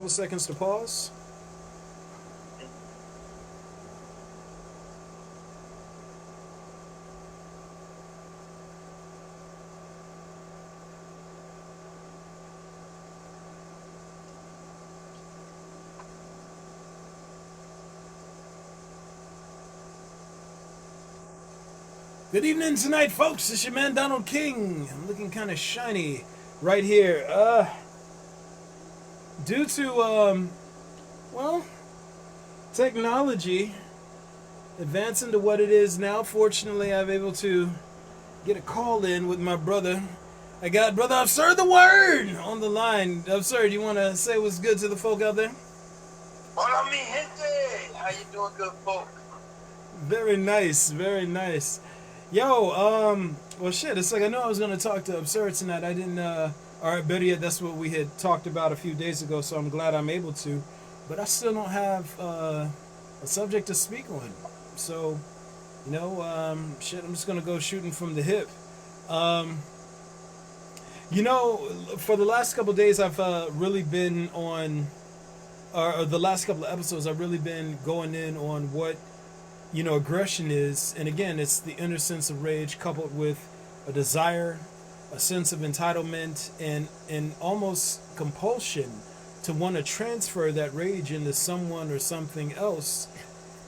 couple seconds to pause. Good evening tonight, folks. It's your man Donald King. I'm looking kind of shiny right here. Due to well, technology advancing to what it is now, fortunately, I'm able to get a call in with my brother. I got brother Absird the Word on the line. Absird, you want to say what's good to the folk out there? Hola, mi gente. How you doing, good folk? Very nice, very nice. Yo, well, shit. It's like I know I was gonna talk to Absird tonight. I didn't. All right, better yet, that's what we had talked about a few days ago. So I'm glad I'm able to, but I still don't have a subject to speak on. So, shit. I'm just gonna go shooting from the hip. For the last couple of days, I've really been on, or the last couple of episodes, I've really been going in on what aggression is. And again, it's the inner sense of rage coupled with a desire, a sense of entitlement, and almost compulsion to want to transfer that rage into someone or something else.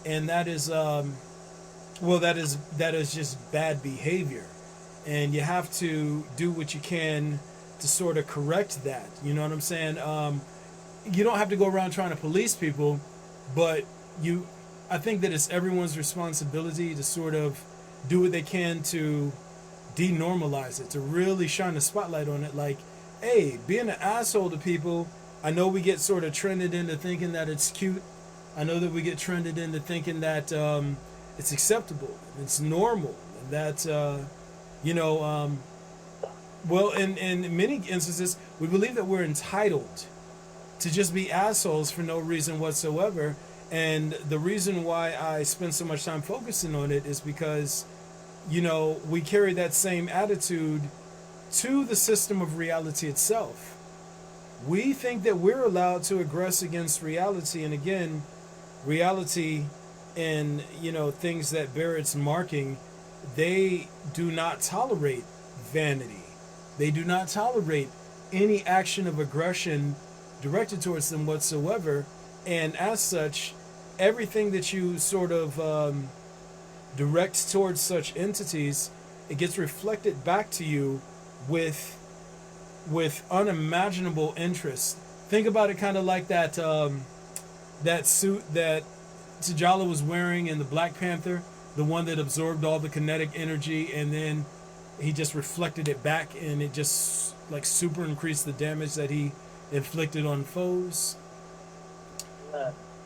And that is, that is just bad behavior. And you have to do what you can to sort of correct that. You know what I'm saying? You don't have to go around trying to police people, but I think that it's everyone's responsibility to sort of do what they can to denormalize it, to really shine the spotlight on it. Like, hey, being an asshole to people, I know we get sort of trended into thinking that it's cute. I know that we get trended into thinking that it's acceptable, it's normal, and that, well, in many instances, we believe that we're entitled to just be assholes for no reason whatsoever. And the reason why I spend so much time focusing on it is because, we carry that same attitude to the system of reality itself. We think that we're allowed to aggress against reality. And again, reality and, things that bear its marking, they do not tolerate vanity. They do not tolerate any action of aggression directed towards them whatsoever. And as such, everything that you sort of direct towards such entities, it gets reflected back to you with unimaginable interest. Think about it kind of like that that suit that T'Challa was wearing in the Black Panther, the one that absorbed all the kinetic energy, and then he just reflected it back, and it just like super increased the damage that he inflicted on foes.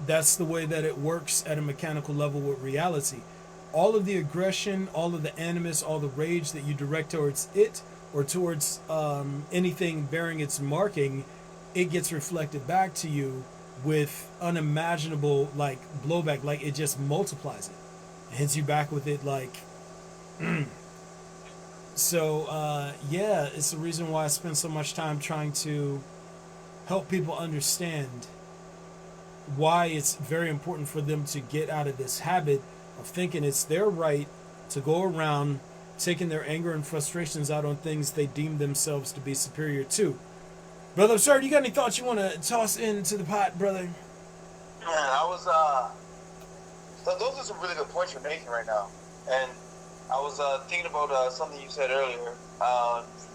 That's the way that it works at a mechanical level with reality. All of the aggression, all of the animus, all the rage that you direct towards it or towards anything bearing its marking, it gets reflected back to you with unimaginable like blowback. Like it just multiplies it. It hits you back with it like So it's the reason why I spend so much time trying to help people understand why it's very important for them to get out of this habit of thinking it's their right to go around taking their anger and frustrations out on things they deem themselves to be superior to. Brother Absird, you got any thoughts you want to toss into the pot, brother? Man, so those are some really good points you're making right now. And I was thinking about something you said earlier.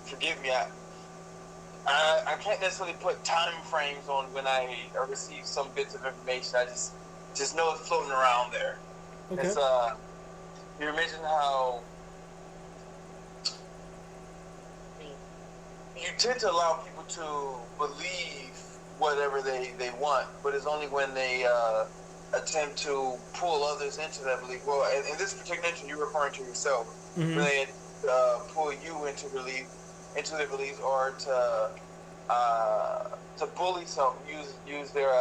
Forgive me, I can't necessarily put time frames on when I receive some bits of information. I just know it's floating around there. Okay. It's you mentioned how you tend to allow people to believe whatever they want, but it's only when they attempt to pull others into that belief. Well, in this particular instance, you're referring to yourself. Mm-hmm. When they pull you into their beliefs, or to bully something, use their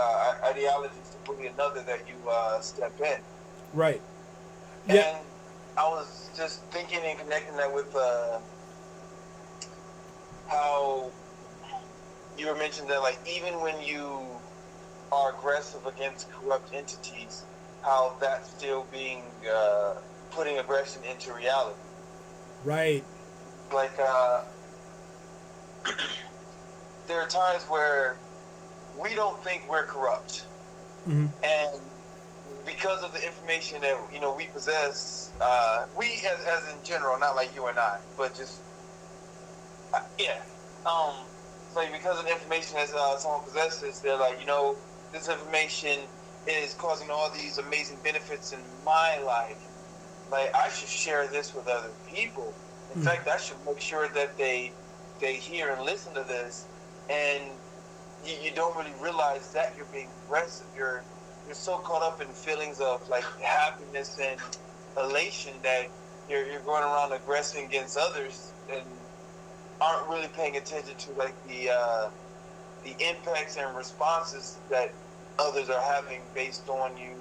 ideologies to bully another that you step in. Right. Yeah. And I was just thinking and connecting that with how you were mentioning that, like, even when you aggressive against corrupt entities, how that's still being putting aggression into reality. Right. Like there are times where we don't think we're corrupt, Mm-hmm. and because of the information that we possess, we as in general, not like you and I, but just yeah. Like because of the information that someone possesses, they're like, this information is causing all these amazing benefits in my life. Like I should share this with other people. In fact, I should make sure that they hear and listen to this. And you don't really realize that you're being aggressive. You're so caught up in feelings of like happiness and elation that you're going around aggressing against others and aren't really paying attention to like the impacts and responses that others are having based on you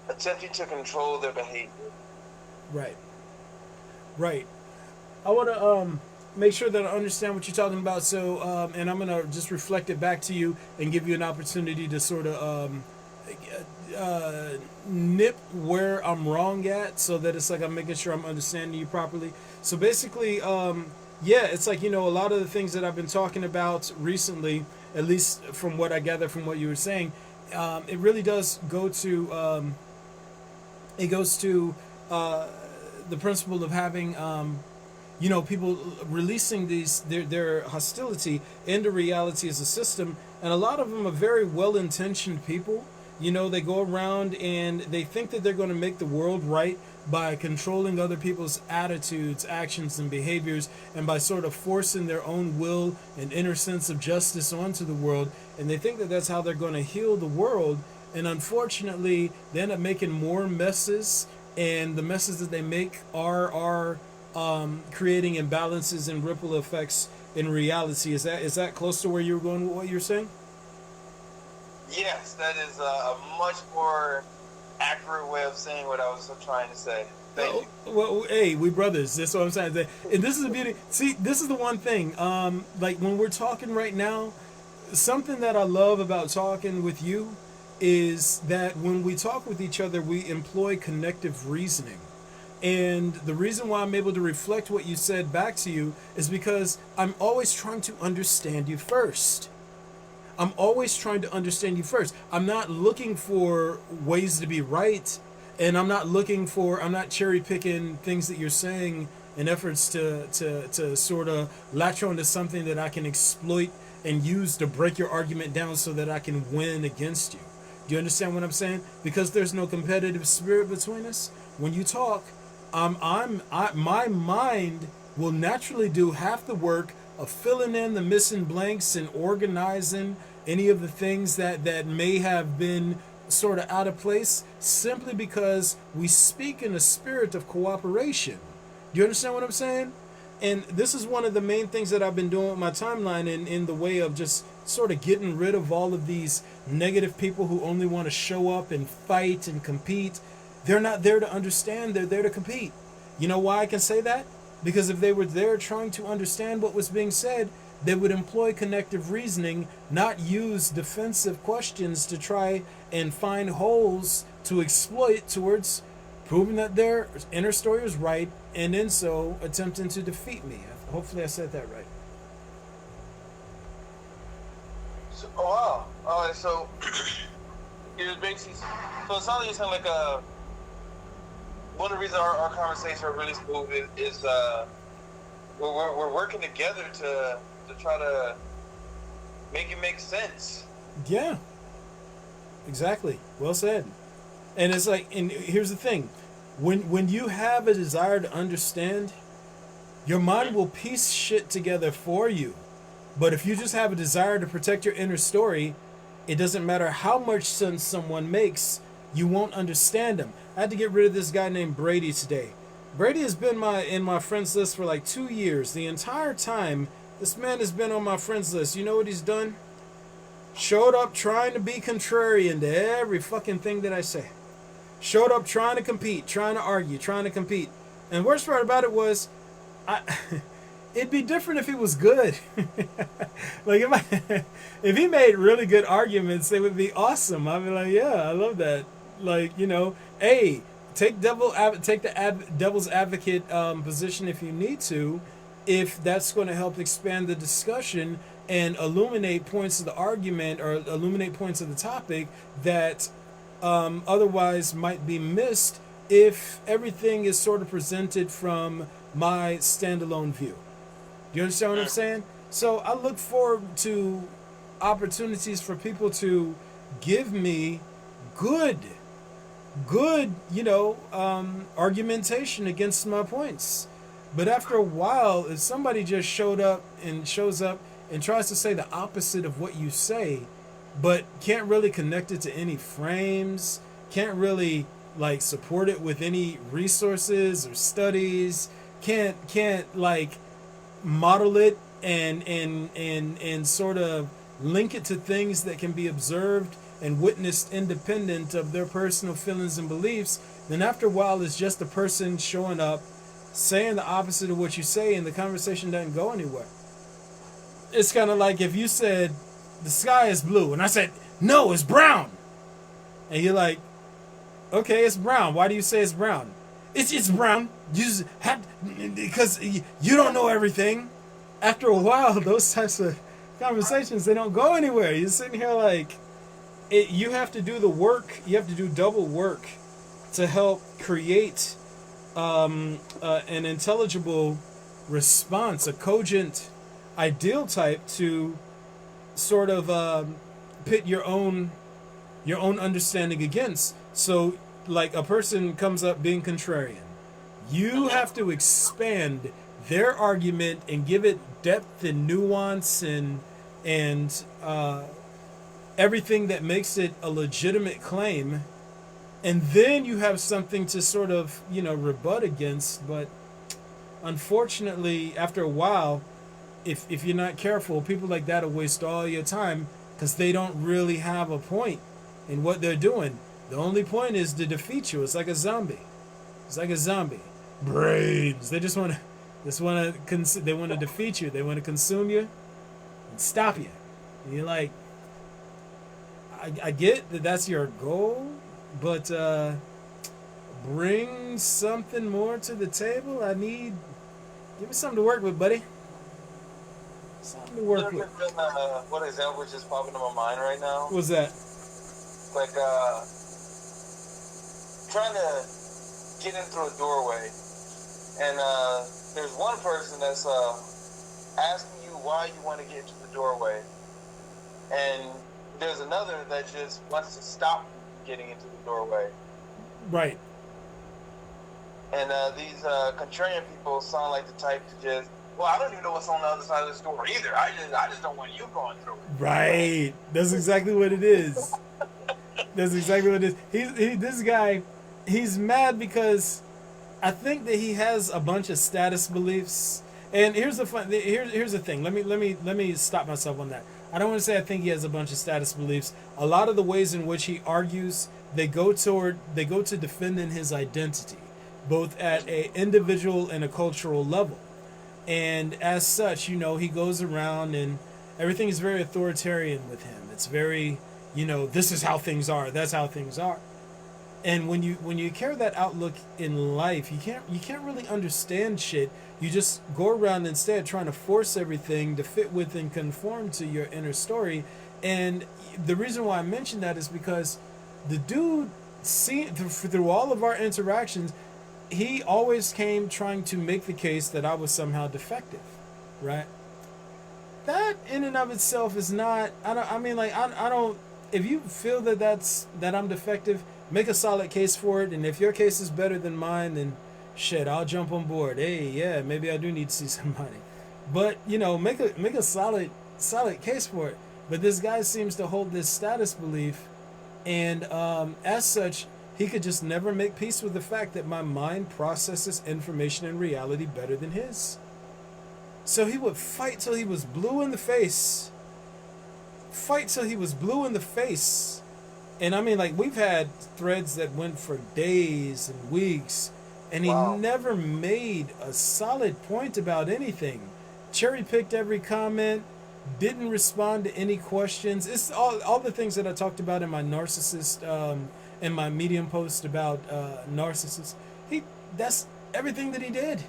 attempting to control their behavior. Right. Right. I want to make sure that I understand what you're talking about. So, and I'm going to just reflect it back to you and give you an opportunity to sort of nip where I'm wrong at, so that it's like I'm making sure I'm understanding you properly. So basically, yeah, it's like, a lot of the things that I've been talking about recently, at least from what I gather from what you were saying, it really does go to, the principle of having, people releasing their hostility into reality as a system. And a lot of them are very well-intentioned people. They go around and they think that they're going to make the world right by controlling other people's attitudes, actions, and behaviors, and by sort of forcing their own will and inner sense of justice onto the world. And they think that that's how they're going to heal the world. And unfortunately, they end up making more messes, and the messes that they make are creating imbalances and ripple effects in reality. Is that close to where you were going with what you're saying? Yes, that is a much more accurate way of saying what I was trying to say. Thank you. Well, hey, we brothers. That's what I'm saying. And this is the beauty. See, this is the one thing. Like when we're talking right now, something that I love about talking with you is that when we talk with each other, we employ connective reasoning. And the reason why I'm able to reflect what you said back to you is because I'm always trying to understand you first. I'm always trying to understand you first. I'm not looking for ways to be right, and I'm not cherry picking things that you're saying in efforts to sort of latch on to something that I can exploit and use to break your argument down so that I can win against you. Do you understand what I'm saying? Because there's no competitive spirit between us. When you talk, my mind will naturally do half the work of filling in the missing blanks and organizing any of the things that may have been sort of out of place, simply because we speak in a spirit of cooperation. Do you understand what I'm saying? And this is one of the main things that I've been doing with my timeline in the way of just sort of getting rid of all of these negative people who only want to show up and fight and compete. They're not there to understand, they're there to compete. You know why I can say that? Because if they were there trying to understand what was being said, they would employ connective reasoning, not use defensive questions to try and find holes to exploit towards proving that their inner story is right, and in so attempting to defeat me. Hopefully I said that right. So, oh wow. So it basically, so it sounds like you're saying like one of the reasons our conversations are really smooth is we're working together to try to make it make sense. Yeah, exactly. Well said. And it's like, and here's the thing, when you have a desire to understand, your mind will piece shit together for you. But if you just have a desire to protect your inner story, it doesn't matter how much sense someone makes, you won't understand them. I had to get rid of this guy named Brady today. Brady has been in my friends list for like 2 years. The entire time, this man has been on my friends list. You know what he's done? Showed up trying to be contrarian to every fucking thing that I say. Showed up trying to compete, trying to argue, trying to compete. And the worst part about it was, It'd be different if he was good. Like if he made really good arguments, they would be awesome. I'd be like, yeah, I love that. Like, hey, take the devil's advocate position if you need to, if that's going to help expand the discussion and illuminate points of the argument or illuminate points of the topic that otherwise might be missed if everything is sort of presented from my standalone view. Do you understand what I'm saying? So I look forward to opportunities for people to give me good, argumentation against my points. But after a while, if somebody just shows up and tries to say the opposite of what you say, but can't really connect it to any frames, can't really like support it with any resources or studies, can't like model it and sort of link it to things that can be observed and witnessed independent of their personal feelings and beliefs, then after a while it's just a person showing up saying the opposite of what you say and the conversation doesn't go anywhere. It's kind of like if you said the sky is blue and I said no, it's brown, and you're like, okay, it's brown, why do you say it's brown? It's brown. You just have, because you don't know everything. After a while, those types of conversations, they don't go anywhere. You're sitting here like, you have to do the work. You have to do double work to help create an intelligible response, a cogent ideal type to sort of pit your own understanding against. So, like a person comes up being contrarian, you have to expand their argument and give it depth and nuance and everything that makes it a legitimate claim, and then you have something to sort of rebut against. But unfortunately, after a while, if you're not careful, people like that will waste all your time because they don't really have a point in what they're doing. The only point is to defeat you. It's like a zombie. Brains. They just want to defeat you. They want to consume you and stop you. And you're like, I get that that's your goal, but bring something more to the table. Give me something to work with, buddy. Something to work with. What example is just popping in my mind right now? What's that? Like, trying to get in through a doorway, and there's one person that's asking you why you want to get into the doorway, and there's another that just wants to stop getting into the doorway. Right. And these contrarian people sound like the type to just, well, I don't even know what's on the other side of this door either. I just don't want you going through it. Right. That's exactly what it is. This guy, he's mad because I think that he has a bunch of status beliefs. And here's the thing. Let me stop myself on that. I don't want to say I think he has a bunch of status beliefs. A lot of the ways in which he argues, they go to defending his identity, both at an individual and a cultural level. And as such, he goes around and everything is very authoritarian with him. It's very, this is how things are. That's how things are. And when you carry that outlook in life, you can't really understand shit. You just go around instead trying to force everything to fit with and conform to your inner story. And the reason why I mention that is because the dude, through all of our interactions, he always came trying to make the case that I was somehow defective, right? That in and of itself is not. I don't. If you feel that I'm defective, make a solid case for it. And if your case is better than mine, then shit, I'll jump on board. Hey, yeah, maybe I do need to see somebody. But make a solid case for it. But this guy seems to hold this status belief, and as such, he could just never make peace with the fact that my mind processes information and reality better than his. So he would fight till he was blue in the face. And I mean, like, we've had threads that went for days and weeks, and he never made a solid point about anything. cherry picked every comment, didn't respond to any questions. It's all the things that I talked about in my narcissist, in my Medium post about narcissists. That's everything that he did.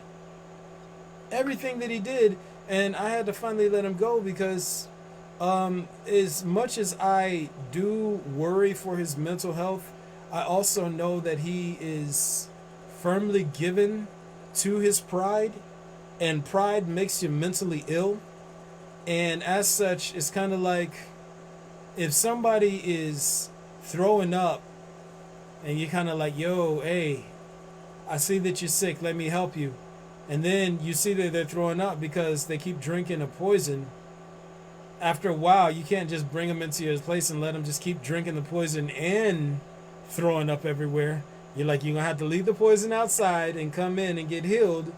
Everything that he did, and I had to finally let him go because, as much as I do worry for his mental health, I also know that he is firmly given to his pride, and pride makes you mentally ill. And as such, it's kind of like if somebody is throwing up and you're kind of like, yo, hey, I see that you're sick, let me help you. And then you see that they're throwing up because they keep drinking a poison. After a while, you can't just bring them into your place and let them just keep drinking the poison and throwing up everywhere. You're like, you're going to have to leave the poison outside and come in and get healed.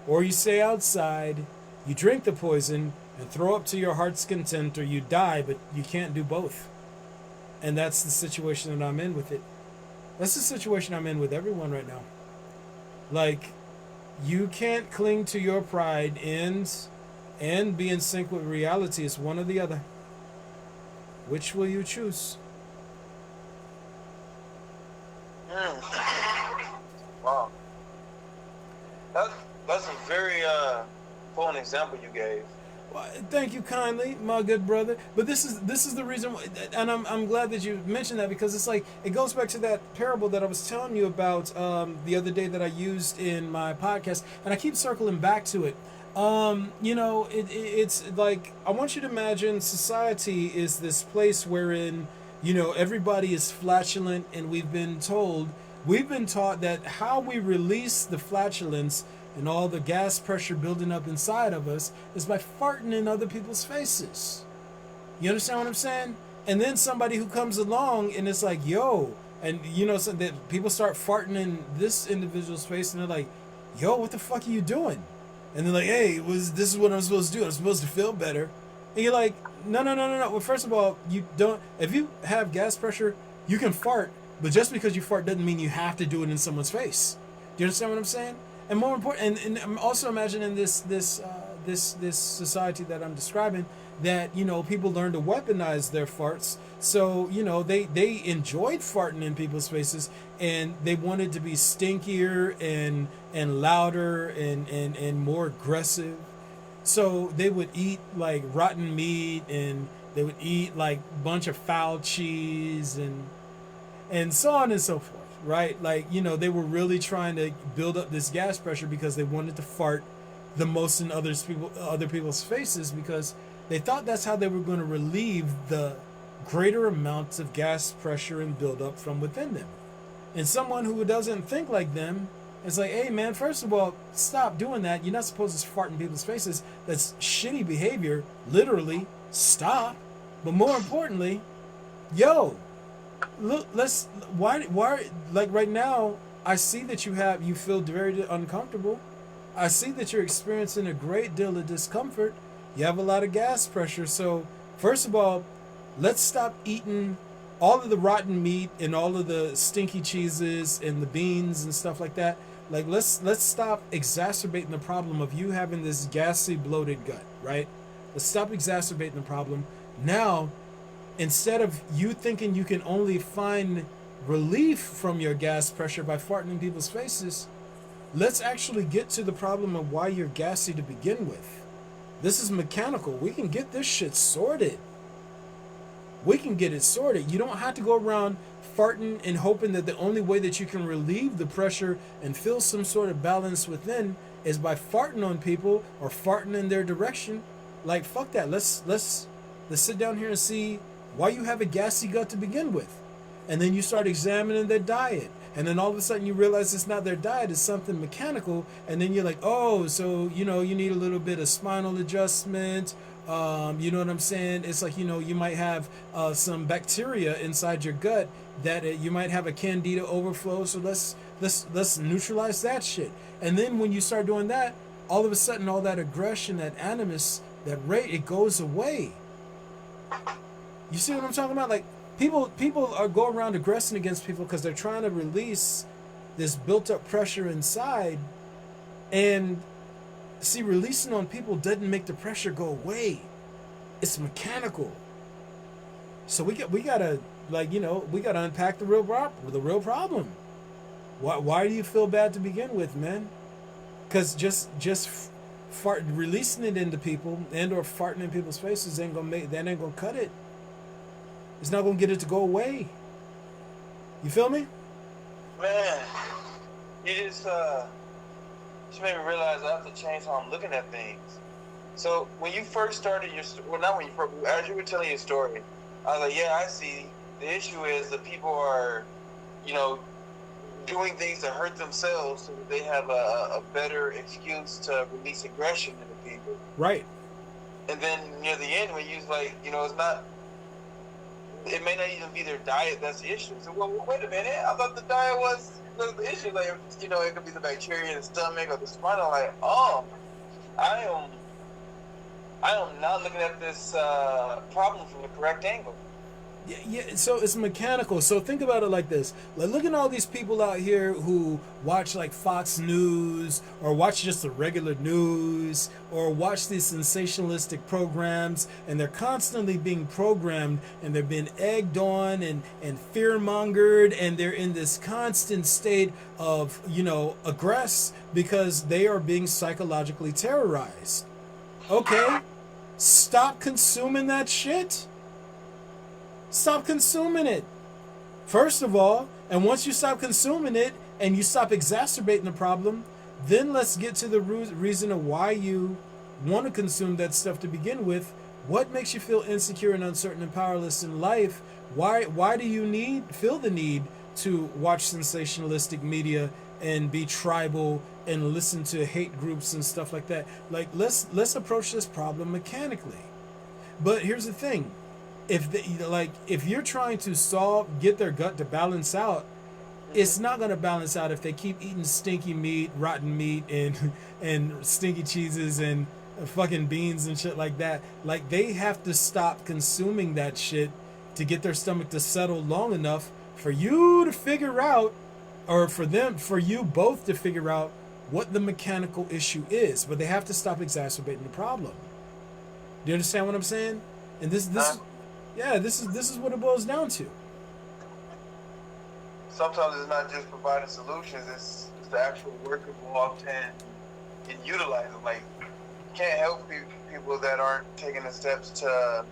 Or you stay outside, you drink the poison and throw up to your heart's content, or you die, but you can't do both. And that's the situation that I'm in with it. That's the situation I'm in with everyone right now. Like, you can't cling to your pride and be in sync with reality. It's one or the other. Which will you choose? Wow. That's a very important example you gave. Well, thank you kindly, my good brother. But this is the reason why, and I'm glad that you mentioned that, because it's like it goes back to that parable that I was telling you about the other day that I used in my podcast, and I keep circling back to it. It's like, I want you to imagine society is this place wherein, everybody is flatulent, and we've been taught that how we release the flatulence and all the gas pressure building up inside of us is by farting in other people's faces. You understand what I'm saying? And then somebody who comes along and it's like, yo, and so that people start farting in this individual's face, and they're like, yo, what the fuck are you doing? And they're like, hey, this is what I'm supposed to do. I'm supposed to feel better. And you're like, no. Well, first of all, if you have gas pressure, you can fart, but just because you fart doesn't mean you have to do it in someone's face. Do you understand what I'm saying? And more important, and I'm also imagining this society that I'm describing, that people learn to weaponize their farts. So they enjoyed farting in people's faces, and they wanted to be stinkier and louder and more aggressive. So they would eat like rotten meat, and they would eat like a bunch of foul cheese and so on and so forth. Right? Like, they were really trying to build up this gas pressure because they wanted to fart the most in other people's faces, because they thought that's how they were going to relieve the greater amounts of gas pressure and buildup from within them. And someone who doesn't think like them is like, hey man, first of all, stop doing that. You're not supposed to fart in people's faces. That's shitty behavior. Literally, stop. But more importantly, yo, look, why like right now, I see that you feel very uncomfortable. I see that you're experiencing a great deal of discomfort. You have a lot of gas pressure. So first of all, let's stop eating all of the rotten meat and all of the stinky cheeses and the beans and stuff like that. Like, let's stop exacerbating the problem of you having this gassy, bloated gut, right? Let's stop exacerbating the problem. Now, instead of you thinking you can only find relief from your gas pressure by farting in people's faces, let's actually get to the problem of why you're gassy to begin with. This is mechanical. We can get this shit sorted. We can get it sorted. You don't have to go around farting and hoping that the only way that you can relieve the pressure and feel some sort of balance within is by farting on people or farting in their direction. Like, fuck that. Let's sit down here and see why you have a gassy gut to begin with. And then you start examining their diet. And then all of a sudden you realize it's not their diet, it's something mechanical. And then you're like, oh, so, you need a little bit of spinal adjustment. You know what I'm saying? It's like, you might have some bacteria inside your gut that you might have a candida overflow. So let's neutralize that shit. And then when you start doing that, all of a sudden all that aggression, that animus, that rage, it goes away. You see what I'm talking about? Like, people are going around aggressing against people because they're trying to release this built up pressure inside, and See, releasing on people doesn't make the pressure go away. It's mechanical. So we gotta, like, we gotta unpack the real problem. Why do you feel bad to begin with, man? Because just releasing it into people and or farting in people's faces ain't gonna cut it. It's not gonna get it to go away. You feel me? Man, you just made me realize I have to change how I'm looking at things. So when you first started not when you first, as you were telling your story, I was like, yeah, I see. The issue is that people are, doing things to hurt themselves so that they have a better excuse to release aggression into people. Right. And then near the end, when you was like, it's not. It may not even be their diet that's the issue. So, well, wait a minute. I thought the diet was the issue. Like, it could be the bacteria in the stomach or the spinal. Like, I am not looking at this problem from the correct angle. Yeah, so it's mechanical. So think about it like this. Like, look at all these people out here who watch like Fox News or watch just the regular news or watch these sensationalistic programs, and they're constantly being programmed and they're being egged on and fear-mongered, and they're in this constant state of, aggress because they are being psychologically terrorized. Okay, stop consuming that shit. Stop consuming it. First of all, and once you stop consuming it and you stop exacerbating the problem, then let's get to the reason of why you want to consume that stuff to begin with. What makes you feel insecure and uncertain and powerless in life? Why do you feel the need to watch sensationalistic media and be tribal and listen to hate groups and stuff like that? Like, let's approach this problem mechanically. But here's the thing. If you're trying to get their gut to balance out, it's not going to balance out if they keep eating stinky meat, rotten meat, and stinky cheeses and fucking beans and shit like that. Like, they have to stop consuming that shit to get their stomach to settle long enough for you to figure out, or for you both to figure out what the mechanical issue is. But they have to stop exacerbating the problem. Do you understand what I'm saying? And this is what it boils down to. Sometimes it's not just providing solutions; it's the actual work involved in utilizing. Like, you can't help people that aren't taking the steps to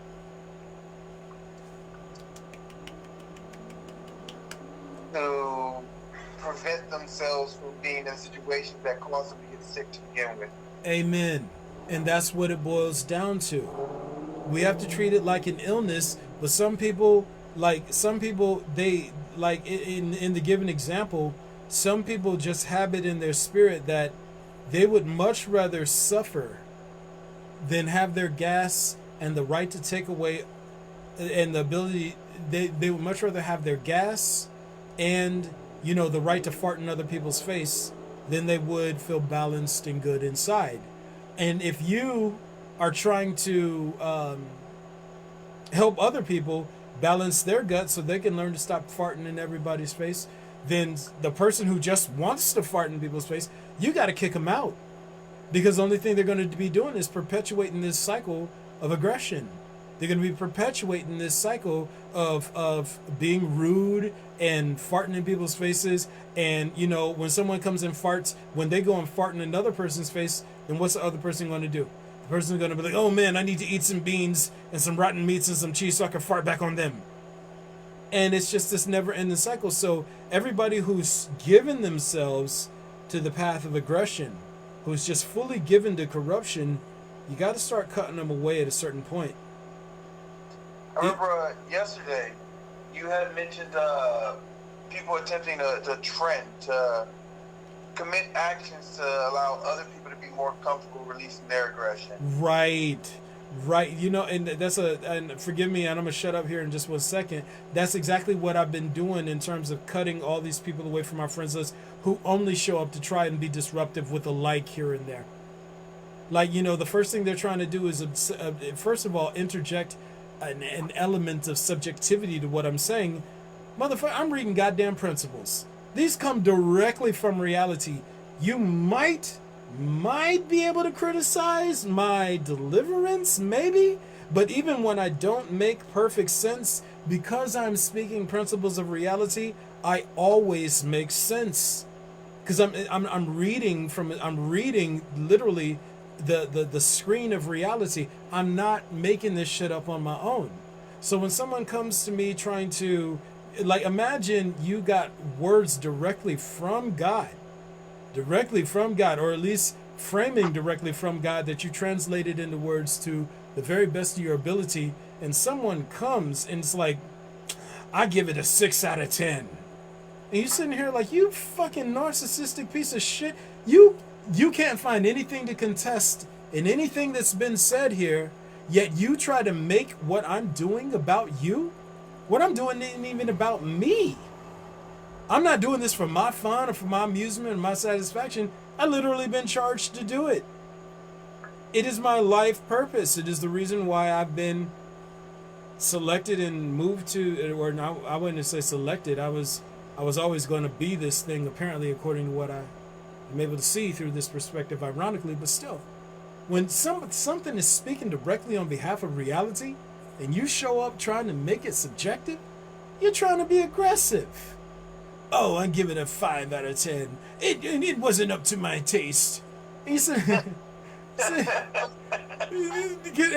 prevent themselves from being in situations that cause them to get sick to begin with. Amen. And that's what it boils down to. We have to treat it like an illness, but some people, they, like, in the given example, some people just have it in their spirit that they would much rather suffer than have their gas and the right to take away and the ability, they would much rather have their gas and, the right to fart in other people's face than they would feel balanced and good inside. And if you are trying to help other people balance their gut so they can learn to stop farting in everybody's face, then the person who just wants to fart in people's face, you got to kick them out. Because the only thing they're going to be doing is perpetuating this cycle of aggression. They're going to be perpetuating this cycle of being rude and farting in people's faces. And, when someone comes and farts, when they go and fart in another person's face, then what's the other person going to do? The person's going to be like, oh man, I need to eat some beans and some rotten meats and some cheese so I can fart back on them. And it's just this never-ending cycle. So everybody who's given themselves to the path of aggression, who's just fully given to corruption, you got to start cutting them away at a certain point. I remember yesterday you had mentioned people attempting to trend, to commit actions to allow other people to be more comfortable releasing their aggression. Right. And forgive me, and I'm gonna shut up here in just 1 second. That's exactly what I've been doing in terms of cutting all these people away from our friends list who only show up to try and be disruptive with a like here and there. Like, the first thing they're trying to do is, first of all, interject an element of subjectivity to what I'm saying. Motherfucker, I'm reading goddamn principles. These come directly from reality. You might might be able to criticize my deliverance, maybe. But even when I don't make perfect sense, because I'm speaking principles of reality, I always make sense. Because I'm reading literally the screen of reality. I'm not making this shit up on my own. So when someone comes to me trying to, like, imagine you got words directly from God, or at least framing directly from God that you translated into words to the very best of your ability, and someone comes and it's like, I give it a 6 out of 10. And you sitting here like, you fucking narcissistic piece of shit. You can't find anything to contest in anything that's been said here, yet you try to make what I'm doing about you? What I'm doing isn't even about me. I'm not doing this for my fun or for my amusement or my satisfaction. I literally been charged to do it. It is my life purpose. It is the reason why I've been selected and moved to, or no, I wouldn't say selected. I was always going to be this thing, apparently, according to what I'm able to see through this perspective, ironically, but still. When something is speaking directly on behalf of reality, and you show up trying to make it subjective, you're trying to be aggressive. Oh, I give it a 5 out of 10. It wasn't up to my taste. And you said, and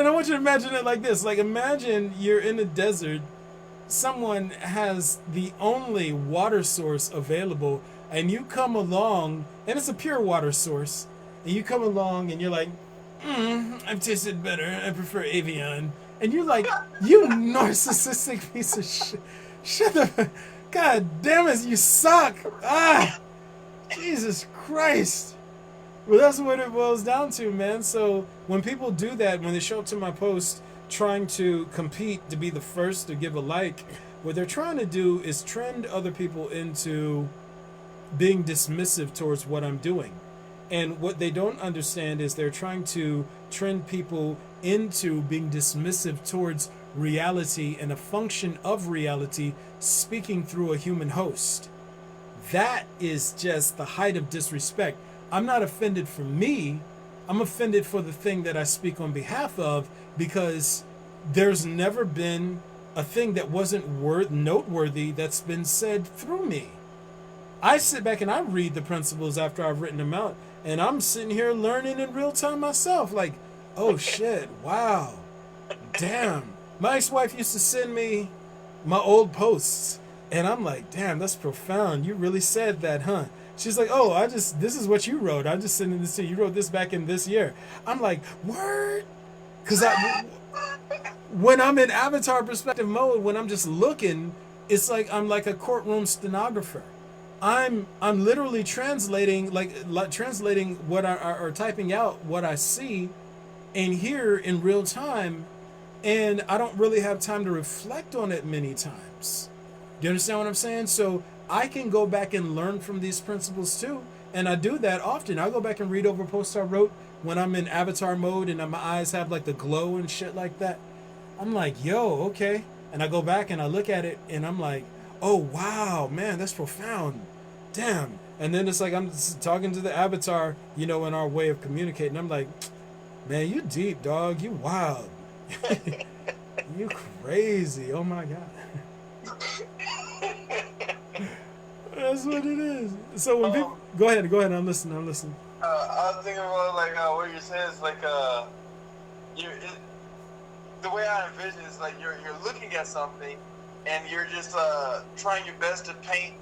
I want you to imagine it like this. Like, imagine you're in a desert. Someone has the only water source available, and you come along, and it's a pure water source, and you come along, and you're like, I've tasted better. I prefer Avion. And you're like, you narcissistic piece of shit. Shut the... God damn it, you suck. Jesus Christ. Well, that's what it boils down to, man. So when people do that, when they show up to my post trying to compete to be the first to give a like, what they're trying to do is trend other people into being dismissive towards what I'm doing. And what they don't understand is they're trying to trend people into being dismissive towards reality and a function of reality speaking through a human host. That is just the height of disrespect. I'm not offended for me. I'm offended for the thing that I speak on behalf of, because there's never been a thing that wasn't noteworthy that's been said through me. I sit back and I read the principles after I've written them out, and I'm sitting here learning in real time myself. Like, oh shit, wow, damn. My ex-wife used to send me my old posts, and I'm like, damn, that's profound. You really said that, huh? She's like, oh, this is what you wrote. I'm just sending this to you. You wrote this back in this year. I'm like, word? Because when I'm in avatar perspective mode, when I'm just looking, it's like I'm like a courtroom stenographer. I'm literally translating, translating what or typing out what I see and hear in real time, and I don't really have time to reflect on it many times. Do you understand what I'm saying? So I can go back and learn from these principles too, and I do that often. I go back and read over posts I wrote when I'm in avatar mode and my eyes have like the glow and shit like that. I'm like, yo, okay. And I go back and I look at it and I'm like, oh wow, man, that's profound. Damn. And then it's like I'm talking to the avatar, you know, in our way of communicating. I'm like, man, you deep, dog. You wild. You crazy. Oh my God. That's what it is. So when people go ahead. I'm listening. I was thinking about like what you're saying is like the way I envision is like you're looking at something and you're just trying your best to paint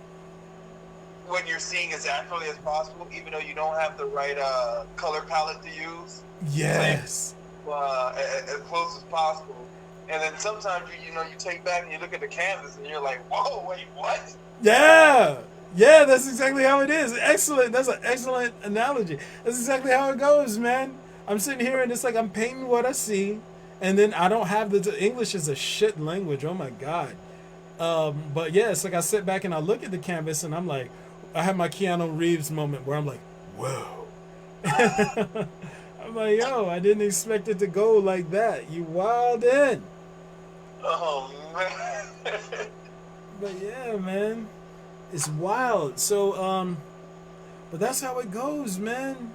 what you're seeing as accurately as possible, even though you don't have the right color palette to use. Yes. As close as possible. And then sometimes you take back and you look at the canvas and you're like, whoa, wait, what? Yeah, that's exactly how it is. Excellent. That's an excellent analogy. That's exactly how it goes, man. I'm sitting here and it's like I'm painting what I see, and then I don't have English is a shit language. Oh my God. But yeah, it's like I sit back and I look at the canvas and I'm like, I have my Keanu Reeves moment where I'm like, whoa. I'm like, yo, I didn't expect it to go like that. You wild in. Oh man. But yeah, man, it's wild. So, but that's how it goes, man.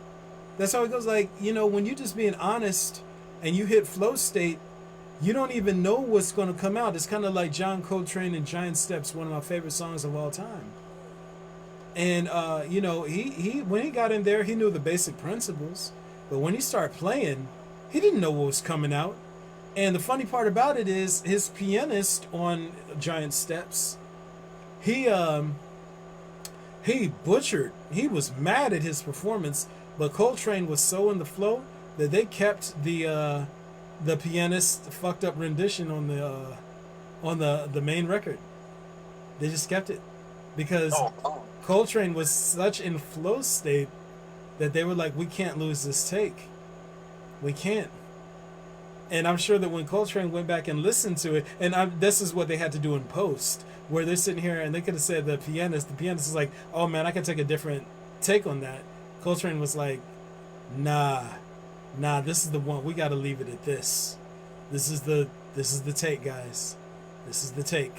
That's how it goes. Like, when you just being honest and you hit flow state, you don't even know what's going to come out. It's kind of like John Coltrane and Giant Steps, one of my favorite songs of all time. And he when he got in there, he knew the basic principles, but when he started playing, he didn't know what was coming out. And the funny part about it is his pianist on Giant Steps, he butchered. He was mad at his performance, but Coltrane was so in the flow that they kept the pianist's fucked up rendition on the main record. They just kept it because Coltrane was such in flow state that they were like, we can't lose this take. We can't. And I'm sure that when Coltrane went back and listened to it, and this is what they had to do in post, where they're sitting here and they could have said the pianist is like, oh man, I can take a different take on that. Coltrane was like, nah, this is the one. We got to leave it at this. This is the take, guys. This is the take.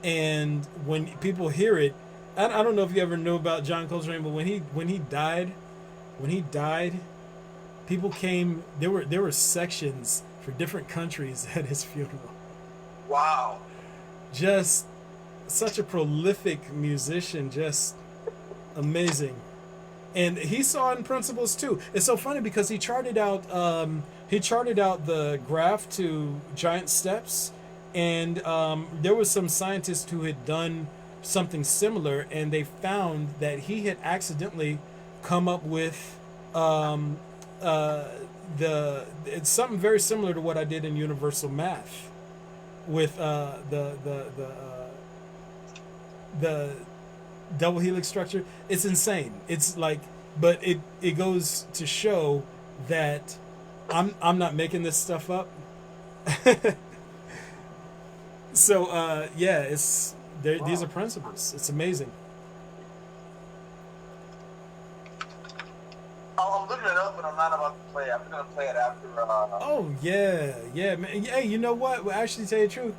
And when people hear it, I don't know if you ever knew about John Coltrane, but when he died, people came. There were sections for different countries at his funeral. Wow. Just such a prolific musician, just amazing. And he saw in principles too. It's so funny because he charted out the graph to Giant Steps, and there was some scientists who had done something similar, and they found that he had accidentally come up with it's something very similar to what I did in universal math with the double helix structure. It's insane. It's like, but it goes to show that I'm not making this stuff up. So it's there. Wow. These are principles. It's amazing. I'm looking it up, but I'm not about to play it. I'm gonna play it after. Oh yeah, man. Hey, you know what? Well, actually, tell you the truth.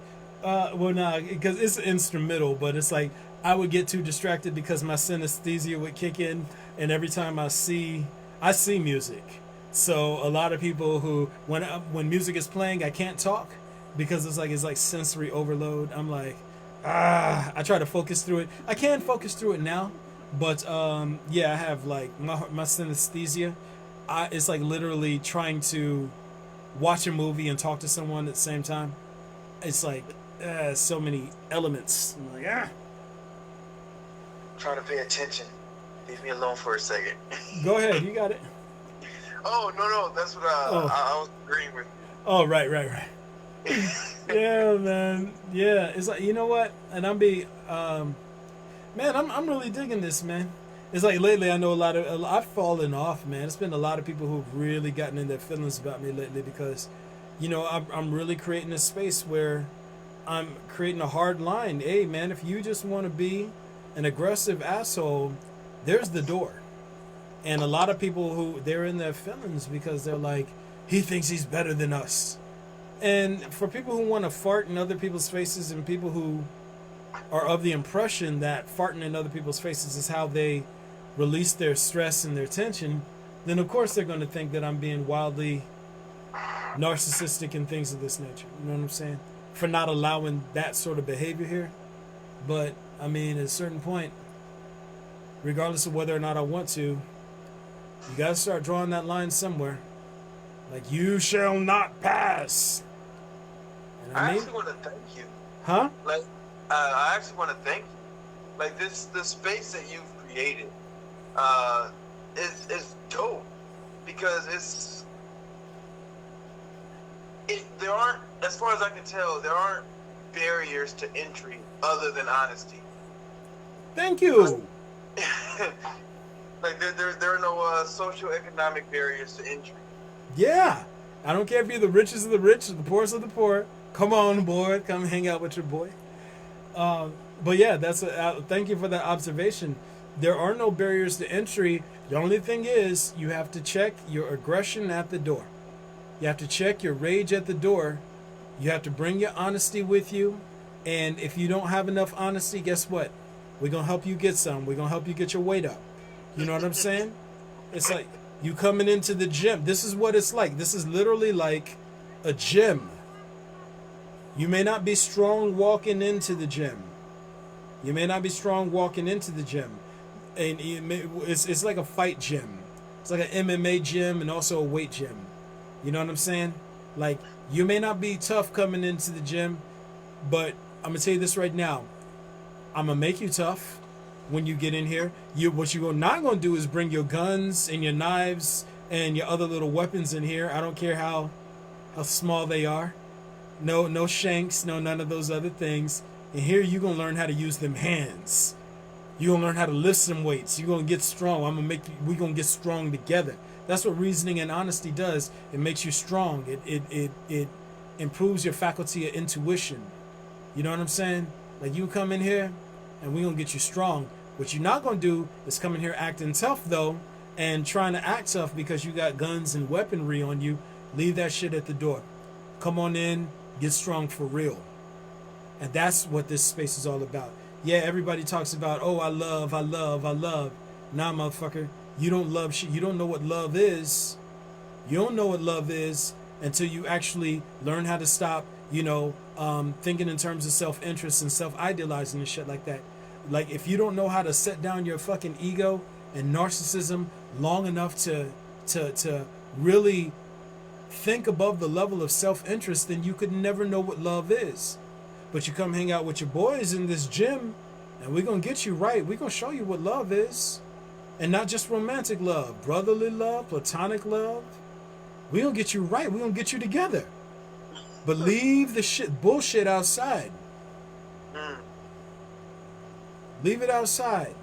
Because it's instrumental, but it's like I would get too distracted because my synaesthesia would kick in, and every time I see music. So a lot of people who when music is playing, I can't talk because it's like sensory overload. I'm like, I try to focus through it. I can focus through it now, but I have like my synaesthesia. It's like literally trying to watch a movie and talk to someone at the same time. It's like so many elements. I'm like, I'm trying to pay attention. Leave me alone for a second. Go ahead, you got it. Oh no, that's what I was agreeing with you. Oh right. Yeah, man. Yeah, it's like, you know what? And I'm really digging this, man. It's like lately I know I've fallen off, man. It's been a lot of people who've really gotten in their feelings about me lately because, I'm really creating a space where I'm creating a hard line. Hey, man, if you just want to be an aggressive asshole, there's the door. And a lot of people they're in their feelings because they're like, he thinks he's better than us. And for people who want to fart in other people's faces and people who are of the impression that farting in other people's faces is how they release their stress and their tension, then of course they're going to think that I'm being wildly narcissistic and things of this nature. You know what I'm saying? For not allowing that sort of behavior here. But, I mean, at a certain point, regardless of whether or not I want to, you got to start drawing that line somewhere. Like, you shall not pass. I actually want to thank you. Huh? Like, I actually want to thank you. Like, the space that you've created is dope because there aren't, as far as I can tell, there aren't barriers to entry other than honesty. Thank you. Like there are no socioeconomic barriers to entry. Yeah, I don't care if you're the richest of the rich or the poorest of the poor. Come on board, come hang out with your boy. But yeah, thank you for that observation. There are no barriers to entry. The only thing is you have to check your aggression at the door. You have to check your rage at the door. You have to bring your honesty with you. And if you don't have enough honesty, guess what? We're going to help you get some. We're going to help you get your weight up. You know what I'm saying? It's like you coming into the gym. This is what it's like. This is literally like a gym. You may not be strong walking into the gym. You may not be strong walking into the gym. And it's like a fight gym. It's like an MMA gym and also a weight gym. You know what I'm saying? Like, you may not be tough coming into the gym, but I'm going to tell you this right now. I'm going to make you tough when you get in here. What you're not going to do is bring your guns and your knives and your other little weapons in here. I don't care how small they are. No shanks, no none of those other things. And here you're going to learn how to use them hands. You're going to learn how to lift some weights. You're going to get strong. We're going to get strong together. That's what reasoning and honesty does. It makes you strong. It improves your faculty of intuition. You know what I'm saying? Like, you come in here and we're going to get you strong. What you're not going to do is come in here acting tough, though, and trying to act tough because you got guns and weaponry on you. Leave that shit at the door. Come on in, get strong for real. And that's what this space is all about. Yeah, everybody talks about, oh, I love. Nah, motherfucker, you don't love shit. You don't know what love is. You don't know what love is until you actually learn how to stop, thinking in terms of self-interest and self-idealizing and shit like that. Like, if you don't know how to set down your fucking ego and narcissism long enough to really think above the level of self-interest, then you could never know what love is. But you come hang out with your boys in this gym, and we're going to get you right. We're going to show you what love is. And not just romantic love, brotherly love, platonic love. We're going to get you right. We're going to get you together. But leave the bullshit outside. Leave it outside.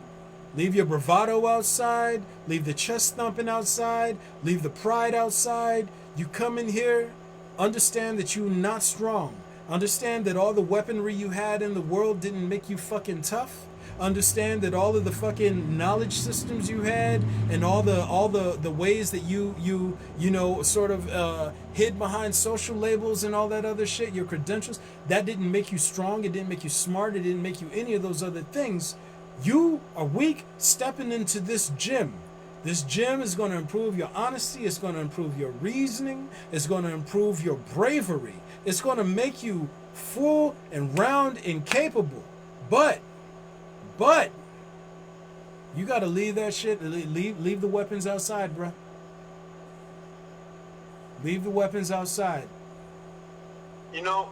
Leave your bravado outside. Leave the chest thumping outside. Leave the pride outside. You come in here, understand that you're not strong. Understand that all the weaponry you had in the world didn't make you fucking tough. Understand that all of the fucking knowledge systems you had and all the ways that you hid behind social labels and all that other shit, your credentials, that didn't make you strong. It didn't make you smart. It didn't make you any of those other things. You are weak stepping into this gym. This gym is going to improve your honesty. It's going to improve your reasoning. It's going to improve your bravery. It's going to make you full and round and capable. But you got to leave that shit. Leave the weapons outside, bro. Leave the weapons outside. I know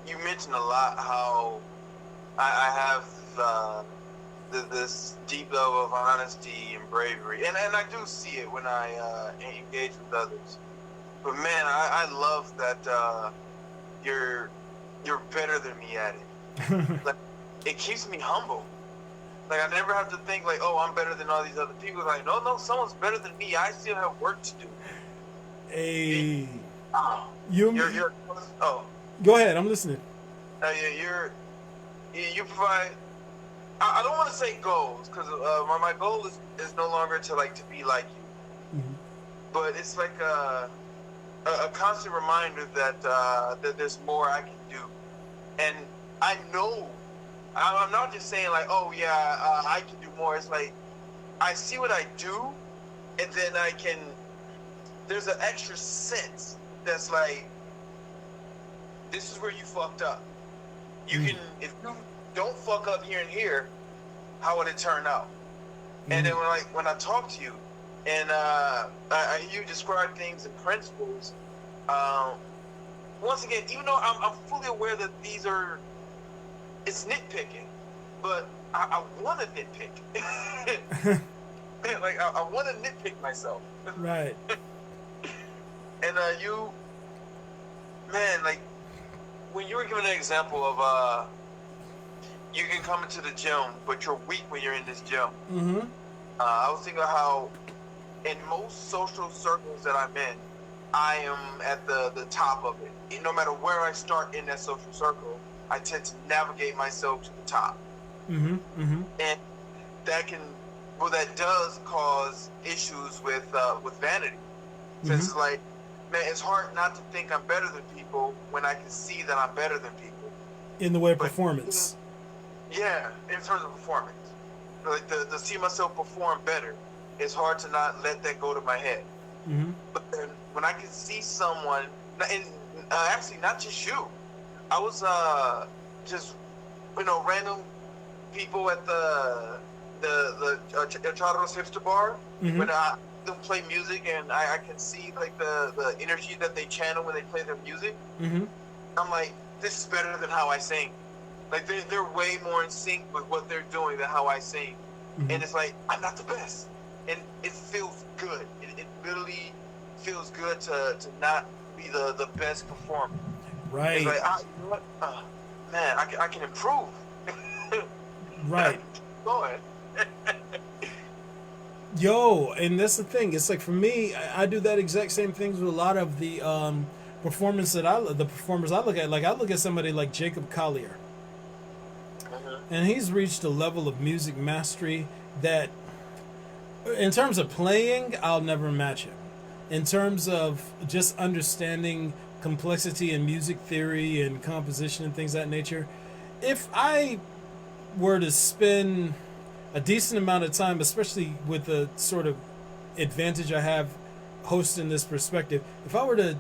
you mentioned a lot how I have this deep level of honesty and bravery, and I do see it when I engage with others. But man, I love that you're better than me at it. Like, it keeps me humble. Like, I never have to think like, oh, I'm better than all these other people. Like, no, someone's better than me. I still have work to do. Hey, You're go ahead. I'm listening. You provide. I don't want to say goals because my goal is no longer to be like you, but it's like a constant reminder that there's more I can do, and I know I'm not just saying like, oh yeah, I can do more. It's like I see what I do, and then there's an extra sense that's like, this is where you fucked up. You can, if you don't fuck up here and here, how would it turn out? And then when I talk to you, and you describe things and principles, once again, even though I'm fully aware that it's nitpicking, but I want to nitpick. Like, I want to nitpick myself. Right. And like, when you were giving an example of you can come into the gym, but you're weak when you're in this gym. I was thinking how in most social circles that I'm in, I am at the top of it. No matter where I start in that social circle, I tend to navigate myself to the top. And that does cause issues with vanity. Since it's like, man, it's hard not to think I'm better than people when I can see that I'm better than people. In the way of performance. Yeah, in terms of performance. like to see myself perform better, it's hard to not let that go to my head. Mm-hmm. But then when I can see someone, and actually not just you, I was just random people at the Charros hipster bar, Mm-hmm. when I them play music, and I can see like the energy that they channel when they play their music. Mm-hmm. I'm like, this is better than how I sing. Like they're way more in sync with what they're doing than how I sing. Mm-hmm. And it's like, I'm not the best, and it feels good. It literally feels good to not be the best performer. Right. It's like, you know what? Man, I can improve. Right. Going. Yo, and that's the thing. It's like for me, I do that exact same things with a lot of the performers I look at. Like I look at somebody like Jacob Collier, and he's reached a level of music mastery that, in terms of playing, I'll never match him. In terms of just understanding complexity in music theory and composition and things of that nature, if I were to spend a decent amount of time, especially with the sort of advantage I have hosting this perspective, if I were to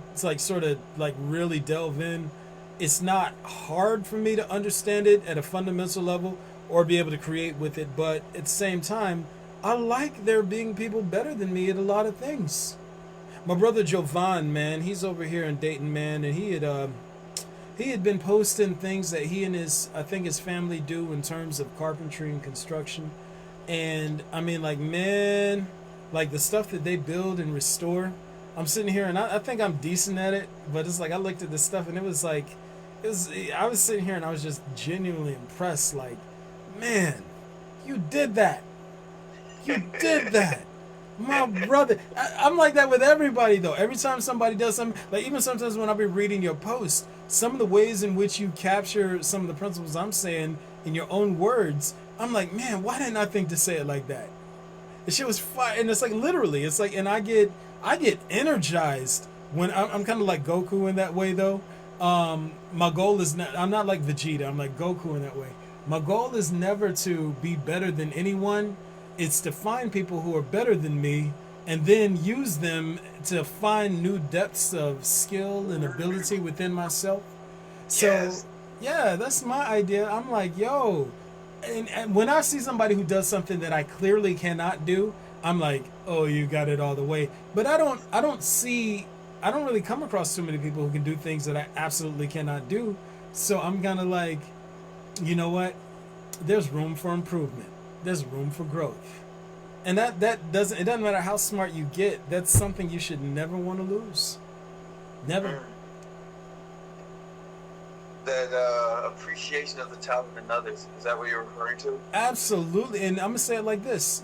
really delve in, it's not hard for me to understand it at a fundamental level or be able to create with it. But at the same time, I like there being people better than me at a lot of things. My brother Jovan, man, he's over here in Dayton, man, and he had been posting things that he and his family do in terms of carpentry and construction. And I mean, like, man, like the stuff that they build and restore, I'm sitting here and I think I'm decent at it, but it's like I looked at this stuff and I was sitting here and I was just genuinely impressed. Like, man, you did that. You did that. My brother. I'm like that with everybody, though. Every time somebody does something, like even sometimes when I'll be reading your post, some of the ways in which you capture some of the principles I'm saying in your own words, I'm like, man, why didn't I think to say it like that? The shit was fire, and it's like literally, it's like, and I get energized when I'm kind of like Goku in that way, though. My goal is not, I'm not like Vegeta, I'm like Goku in that way. My goal is never to be better than anyone. It's to find people who are better than me and then use them to find new depths of skill and ability within myself. So, Yes. yeah, that's my idea. I'm like, yo, and when I see somebody who does something that I clearly cannot do, I'm like, oh, you got it all the way. But I don't really come across too many people who can do things that I absolutely cannot do. So I'm kind of like, you know what? There's room for improvement. There's room for growth. And it doesn't matter how smart you get, that's something you should never want to lose. Never. That appreciation of the talent in others, is that what you're referring to? Absolutely. And I'm going to say it like this.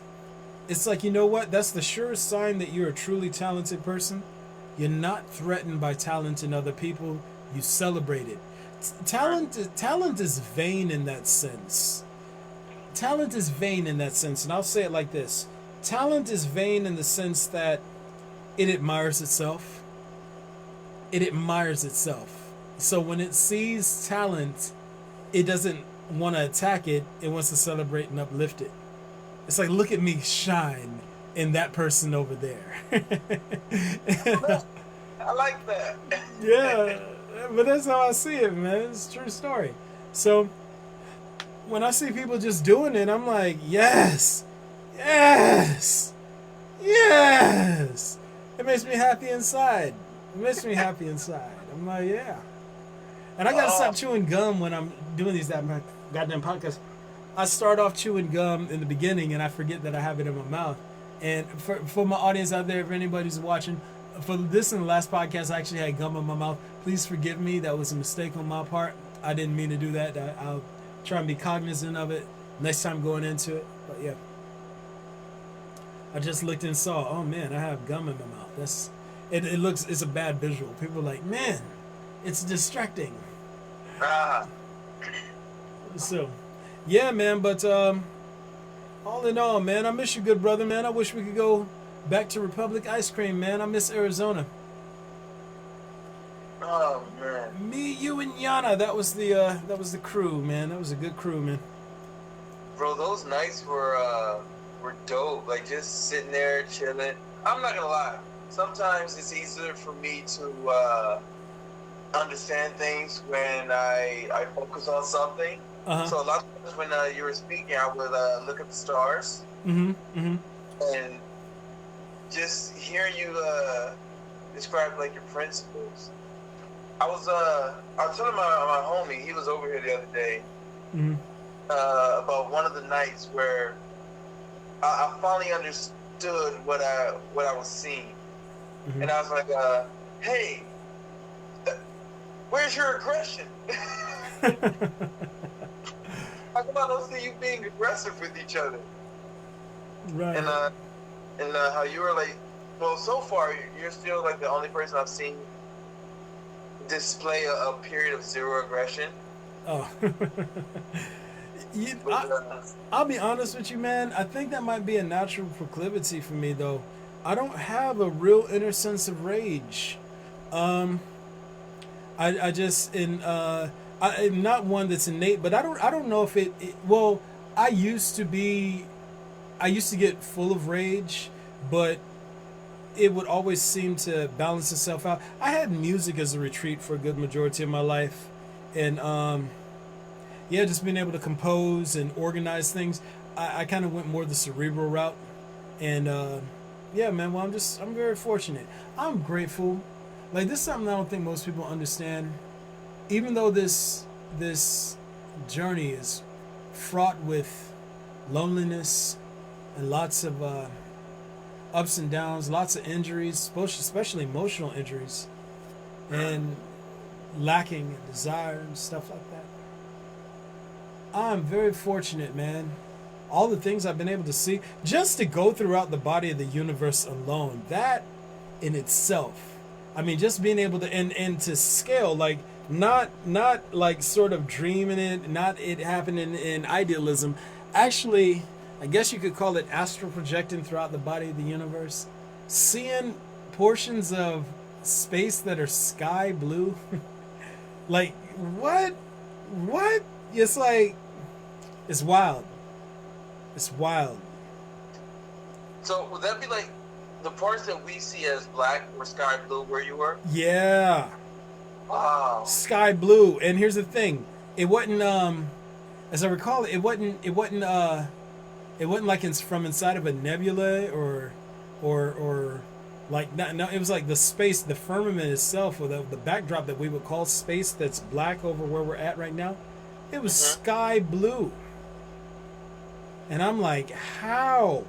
It's like, you know what? That's the surest sign that you're a truly talented person. You're not threatened by talent in other people. You celebrate it. Talent is vain in that sense. Talent is vain in that sense, and I'll say it like this. Talent is vain in the sense that it admires itself. It admires itself. So when it sees talent, it doesn't want to attack it. It wants to celebrate and uplift it. It's like, look at me shine in that person over there. I like that. Yeah, but that's how I see it, man. It's a true story. So when I see people just doing it, I'm like, yes, yes, yes. It makes me happy inside. It makes me happy inside. I'm like, yeah. And I gotta stop chewing gum when I'm doing these goddamn podcasts. I start off chewing gum in the beginning and I forget that I have it in my mouth. And for my audience out there, if anybody's watching, for this and the last podcast, I actually had gum in my mouth. Please forgive me. That was a mistake on my part. I didn't mean to do that. I'll try and be cognizant of it next time going into it. But yeah, I just looked and saw, oh man, I have gum in my mouth. It's a bad visual. People are like, man, it's distracting. So, yeah, man. But all in all, man, I miss you, good brother, man. I wish we could go back to Republic Ice Cream, man. I miss Arizona. Oh man. Me, you, and Yana. That was the crew, man. That was a good crew, man. bro, those nights were dope. Like just sitting there chilling. I'm not gonna lie. Sometimes it's easier for me to understand things when I focus on something. Uh-huh. So a lot of times when you were speaking, I would look at the stars Mm-hmm. Mm-hmm. and just hearing you describe like your principles. I was telling my homie, he was over here the other day, Mm-hmm. about one of the nights where I finally understood what I was seeing, Mm-hmm. and I was like, hey, where's your aggression? How come I don't see you being aggressive with each other? Right. And how you were like, well, so far you're still like the only person I've seen display a period of zero aggression. Oh. But, I'll be honest with you, man. I think that might be a natural proclivity for me, though. I don't have a real inner sense of rage. I just I'm not one that's innate, but I don't know if well, I used to get full of rage, but it would always seem to balance itself out. I had music as a retreat for a good majority of my life, and yeah, just being able to compose and organize things. I kind of went more the cerebral route, and yeah, man. Well, I'm very fortunate. I'm grateful. Like, this is something I don't think most people understand. Even though this journey is fraught with loneliness and lots of ups and downs, lots of injuries, especially emotional injuries, and lacking desire and stuff like that. I'm very fortunate, man. All the things I've been able to see, just to go throughout the body of the universe alone, that in itself, I mean, just being able to and to scale, like not like sort of dreaming it, not it happening in idealism. Actually, I guess you could call it astral projecting throughout the body of the universe, seeing portions of space that are sky blue. Like, what? It's like, it's wild. It's wild. so would that be like the parts that we see as black or sky blue where you were? Yeah. Wow. Sky blue. And here's the thing. It wasn't as I recall, it wasn't like it's from inside of a nebula or like no, it was like the space, the firmament itself, or the backdrop that we would call space that's black over where we're at right now. It was sky blue. And I'm like, how?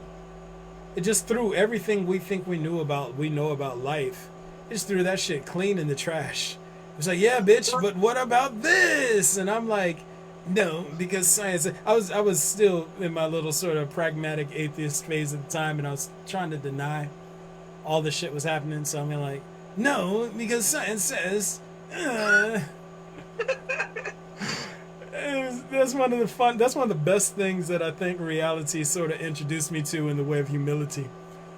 It just threw everything we think we know about life. It just threw that shit clean in the trash. It was like, yeah, bitch, but what about this? And I'm like, no, because science. I was still in my little sort of pragmatic atheist phase at the time, and I was trying to deny all this shit was happening. So I'm like, no, because science says. That's one of the best things that I think reality sort of introduced me to in the way of humility.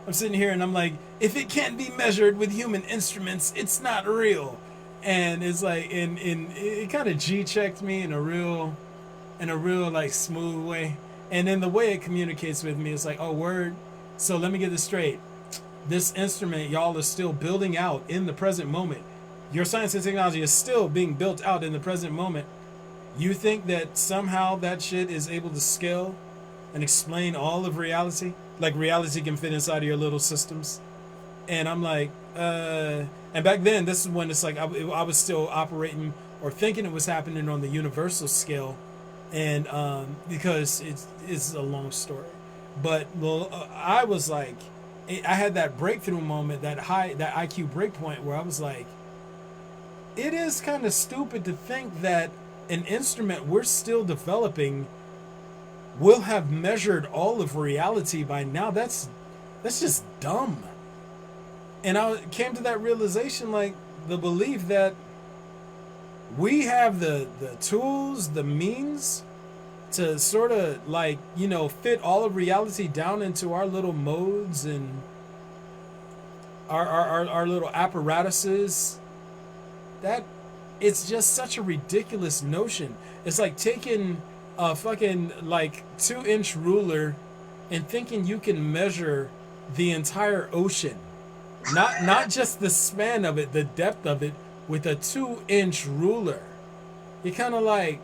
I'm sitting here and I'm like, if it can't be measured with human instruments, it's not real. And it's like, it kind of G-checked me in a real like smooth way. And then the way it communicates with me is like, oh, word. So let me get this straight. This instrument y'all are still building out in the present moment. Your science and technology is still being built out in the present moment. You think that somehow that shit is able to scale and explain all of reality? Like reality can fit inside of your little systems? And I'm like, and back then, this is when it's like I was still operating or thinking it was happening on the universal scale. And because it's a long story. But I was like, I had that breakthrough moment, that IQ breakpoint where I was like, it is kind of stupid to think that an instrument we're still developing will have measured all of reality by now. That's just dumb. And I came to that realization, like the belief that we have the tools, the means to sort of like, fit all of reality down into our little modes and our little apparatuses. That it's just such a ridiculous notion. It's like taking a fucking like 2-inch ruler and thinking you can measure the entire ocean, not just the span of it, the depth of it, with a 2-inch ruler. You're kind of like,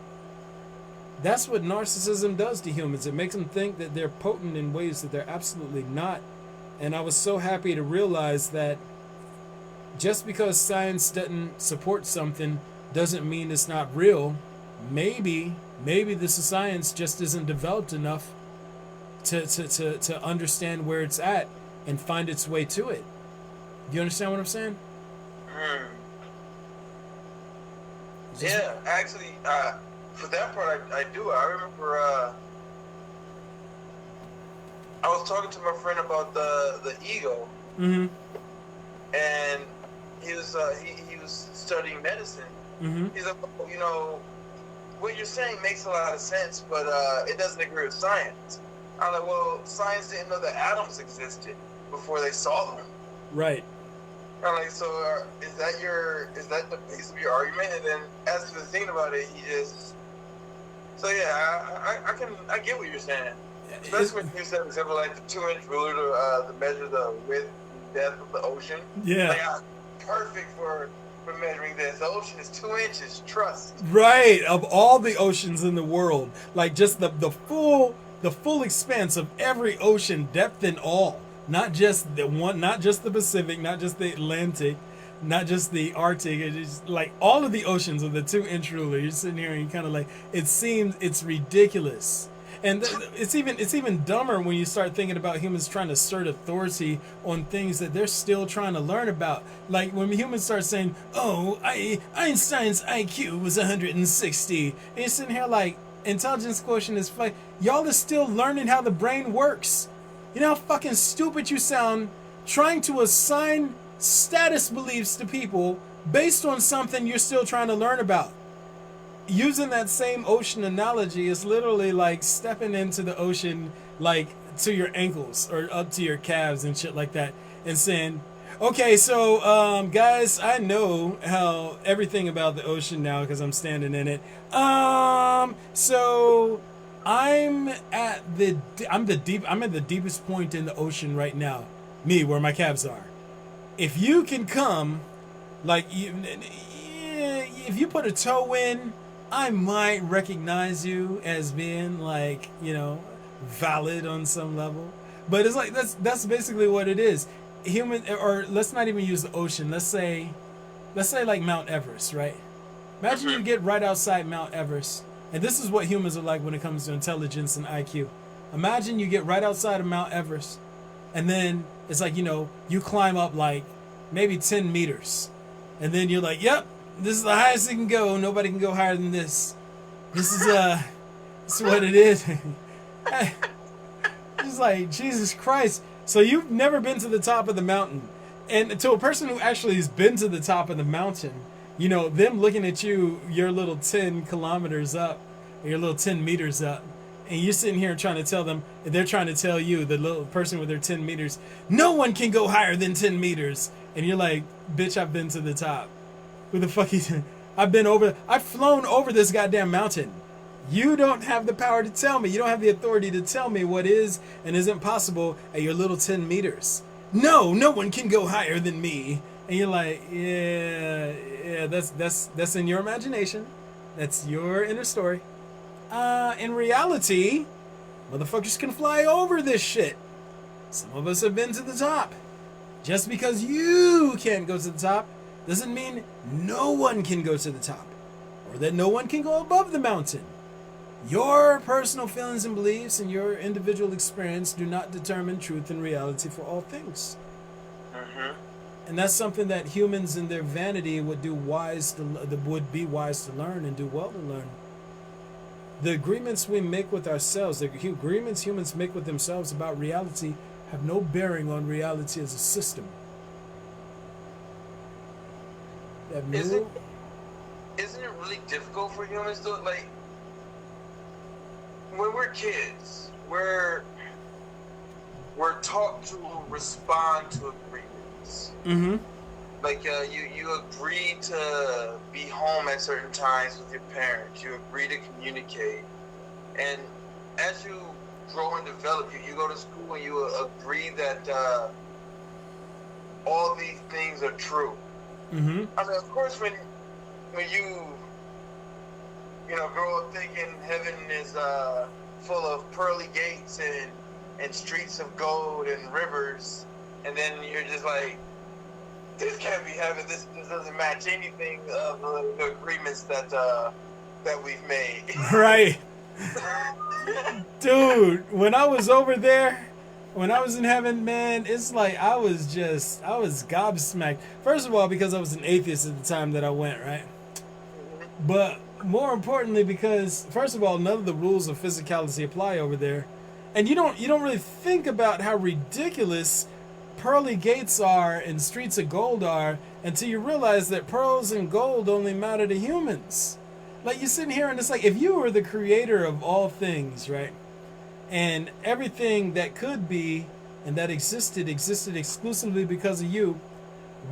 that's what narcissism does to humans. It makes them think that they're potent in ways that they're absolutely not. And I was so happy to realize that just because science doesn't support something doesn't mean it's not real. Maybe this science just isn't developed enough to understand where it's at and find its way to it. You understand what I'm saying? Mm. Yeah, actually, for that part, I do. I remember I was talking to my friend about the ego, Mm-hmm. and he was studying medicine. Mm-hmm. He's like, oh, you know, what you're saying makes a lot of sense, but it doesn't agree with science. I'm like, well, science didn't know that atoms existed before they saw them. Right. I'm like, so is that the base of your argument? And then as to the thing about it, he just, so yeah, I get what you're saying. Especially when you said, for example, like the 2-inch ruler to measure the width and depth of the ocean. Yeah. Like, perfect for measuring this. The ocean is 2 inches. Trust. Right. Of all the oceans in the world, like just the full expanse of every ocean, depth and all. Not just the one, not just the Pacific, not just the Atlantic, not just the Arctic. It's like all of the oceans with the 2-inch ruler. You're sitting here and you kind of like, it's ridiculous. And it's even dumber when you start thinking about humans trying to assert authority on things that they're still trying to learn about. Like when humans start saying, "Oh, Einstein's IQ was 160," and you're sitting here like, intelligence quotient is like, y'all are still learning how the brain works. You know how fucking stupid you sound trying to assign status beliefs to people based on something you're still trying to learn about. Using that same ocean analogy is literally like stepping into the ocean like to your ankles or up to your calves and shit like that and saying, okay, so guys, I know how everything about the ocean now because I'm standing in it. So I'm at the deepest point in the ocean right now. Me, where my calves are. If you can come, like, if you put a toe in, I might recognize you as being like, you know, valid on some level. But it's like that's basically what it is. Human, or let's not even use the ocean. Let's say like Mount Everest, right? Imagine you get right outside Mount Everest. And this is what humans are like when it comes to intelligence and IQ. Imagine you get right outside of Mount Everest, and then it's like, you know, you climb up like maybe 10 meters. And then you're like, yep, this is the highest it can go. Nobody can go higher than this. This is what it is. It's like, Jesus Christ. So you've never been to the top of the mountain. And to a person who actually has been to the top of the mountain, you know, them looking at you, your little 10 kilometers up, or your little 10 meters up, and you're sitting here trying to tell them, they're trying to tell you, the little person with their 10 meters, no one can go higher than 10 meters. And you're like, bitch, I've been to the top. Who the fuck is it? I've flown over this goddamn mountain. You don't have the power to tell me. You don't have the authority to tell me what is and isn't possible at your little 10 meters. No one can go higher than me. And you're like, yeah, that's in your imagination. That's your inner story. In reality, motherfuckers can fly over this shit. Some of us have been to the top. Just because you can't go to the top doesn't mean no one can go to the top, or that no one can go above the mountain. Your personal feelings and beliefs and your individual experience do not determine truth and reality for all things. Mm-hmm. And that's something that humans in their vanity would be wise to learn and do well to learn. The agreements we make with ourselves, the agreements humans make with themselves about reality, have no bearing on reality as a system. They have no... Isn't it really difficult for humans to, like, when we're kids, we're taught to respond to agreements. Mm-hmm. Like you agree to be home at certain times with your parents. You agree to communicate. And as you grow and develop, you go to school and you agree that all these things are true. Mm-hmm. I mean, of course, when you know, grow up thinking heaven is full of pearly gates and streets of gold and rivers, and then you're just like, this can't be heaven. This doesn't match anything of the agreements that we've made. Right. Dude, when I was over there, when I was in heaven, man, it's like I was gobsmacked. First of all, because I was an atheist at the time that I went, right? But more importantly, because first of all, none of the rules of physicality apply over there, and you don't really think about how ridiculous pearly gates are and streets of gold are until you realize that pearls and gold only matter to humans. Like, you're sitting here and it's like, if you were the creator of all things, right, and everything that could be and that existed exclusively because of you,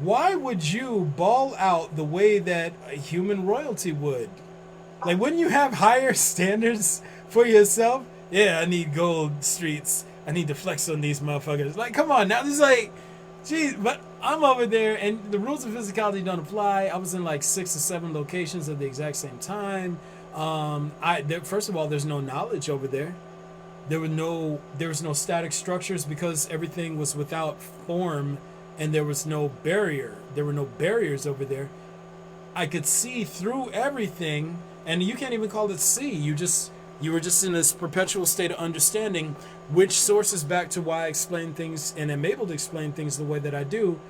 why would you ball out the way that a human royalty would? Like, wouldn't you have higher standards for yourself? Yeah, I need gold streets. I need to flex on these motherfuckers. Like, come on now. This is like, geez, but I'm over there and the rules of physicality don't apply. I was in like 6 or 7 locations at the exact same time. First of all, there's no knowledge over there. There was no static structures because everything was without form, and there was no barrier. There were no barriers over there. I could see through everything, and you can't even call it see. You were just in this perpetual state of understanding, which sources back to why I explain things and am able to explain things the way that I do.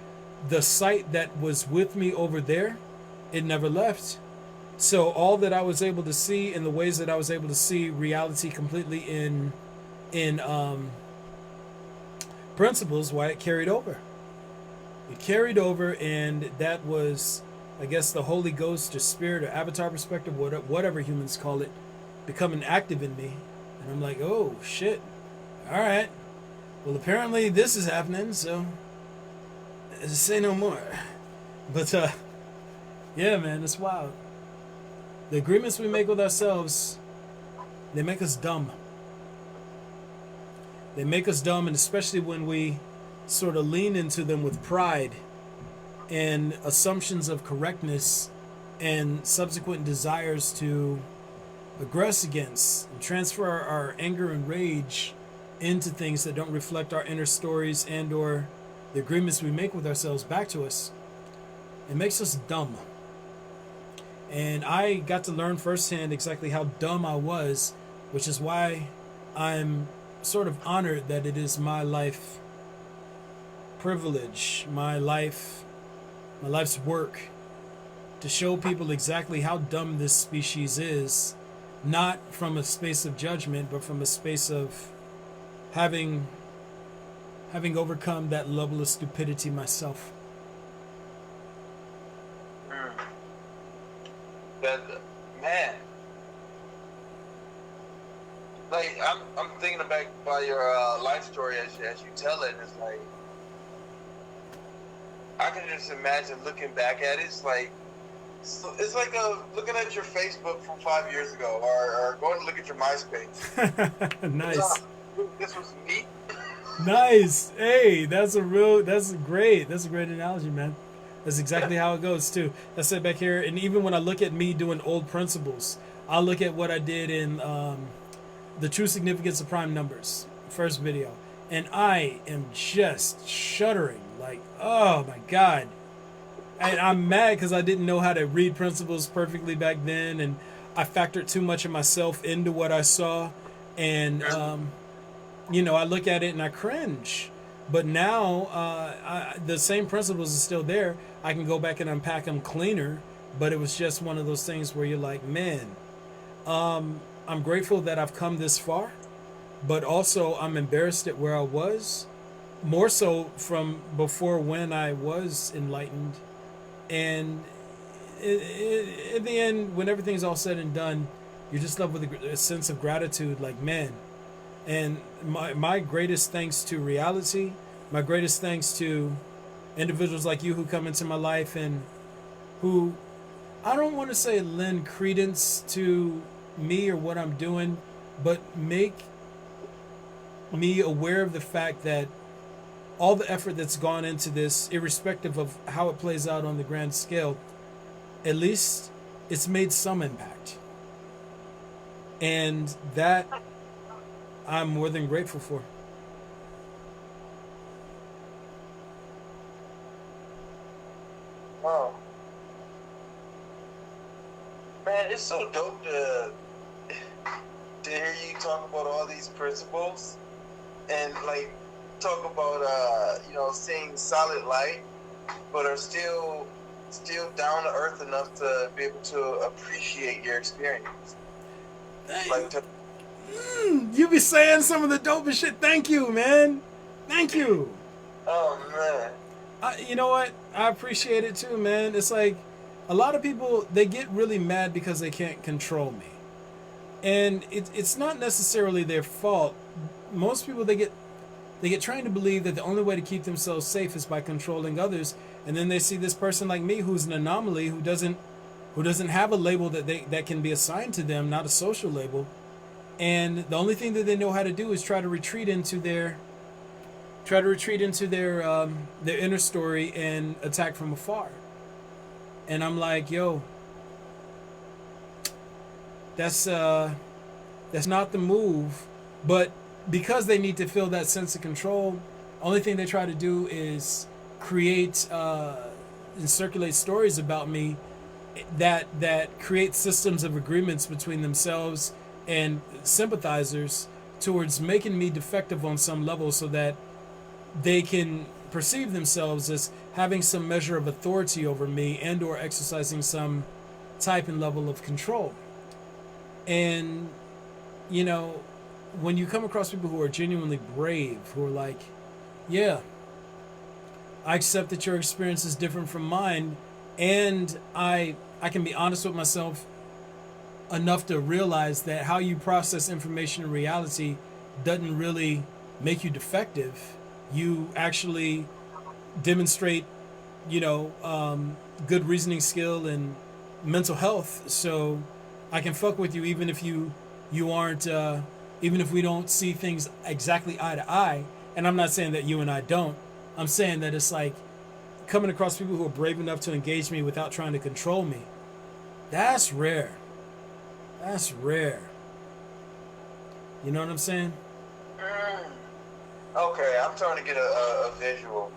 The sight that was with me over there, it never left. So all that I was able to see in the ways that I was able to see reality completely in principles, why it carried over. It carried over, and that was, I guess, the Holy Ghost or Spirit or Avatar perspective, whatever humans call it, becoming active in me. And I'm like, oh, shit. All right. Well, apparently this is happening, so say no more. But, yeah, man, it's wild. The agreements we make with ourselves, they make us dumb. They make us dumb, and especially when we sort of lean into them with pride and assumptions of correctness and subsequent desires to aggress against and transfer our anger and rage into things that don't reflect our inner stories and or the agreements we make with ourselves back to us. It makes us dumb. And I got to learn firsthand exactly how dumb I was, which is why I'm sort of honored that it is my life privilege, my life's work to show people exactly how dumb this species is, not from a space of judgment, but from a space of having overcome that level of stupidity myself. That, man, like I'm thinking back by your life story as you tell it. It's like I can just imagine looking back at it. It's like looking at your Facebook from 5 years ago, or going to look at your MySpace. Nice. This was me. Nice. Hey, that's a great analogy, man. That's exactly how it goes too. I sit back here, and even when I look at me doing old principles, I look at what I did in the true significance of prime numbers, first video, and I am just shuddering, like, oh my god. And I'm mad because I didn't know how to read principles perfectly back then, and I factored too much of myself into what I saw, and I look at it and I cringe. But now, the same principles are still there. I can go back and unpack them cleaner, but it was just one of those things where you're like, man, I'm grateful that I've come this far, but also I'm embarrassed at where I was, more so from before when I was enlightened. And in the end, when everything's all said and done, you're just left with a sense of gratitude, like, man. And my greatest thanks to reality, my greatest thanks to individuals like you who come into my life and who, I don't want to say lend credence to me or what I'm doing, but make me aware of the fact that all the effort that's gone into this, irrespective of how it plays out on the grand scale, at least it's made some impact. And that I'm more than grateful for. Oh, man, it's so dope to hear you talk about all these principles and like talk about seeing solid light, but are still down to earth enough to be able to appreciate your experience. Like to, You be saying some of the dopest shit. Thank you, man. Thank you. oh man. You know what? I appreciate it too, man. It's like a lot of people, they get really mad because they can't control me. And it's not necessarily their fault. Most people, they get trained to believe that the only way to keep themselves safe is by controlling others. And then they see this person like me who's an anomaly, who doesn't have a label that can be assigned to them, not a social label. And the only thing that they know how to do is try to retreat into their inner story and attack from afar. And I'm like, yo, that's not the move. But because they need to feel that sense of control, only thing they try to do is create and circulate stories about me that create systems of agreements between themselves and sympathizers towards making me defective on some level, so that they can perceive themselves as having some measure of authority over me and or exercising some type and level of control. And when you come across people who are genuinely brave, who are like, yeah, I accept that your experience is different from mine, and I can be honest with myself enough to realize that how you process information in reality doesn't really make you defective. You actually demonstrate, good reasoning skill and mental health. So I can fuck with you even if you aren't, even if we don't see things exactly eye to eye. And I'm not saying that you and I don't. I'm saying that it's like coming across people who are brave enough to engage me without trying to control me. That's rare. That's rare. You know what I'm saying? Okay, I'm trying to get a visual.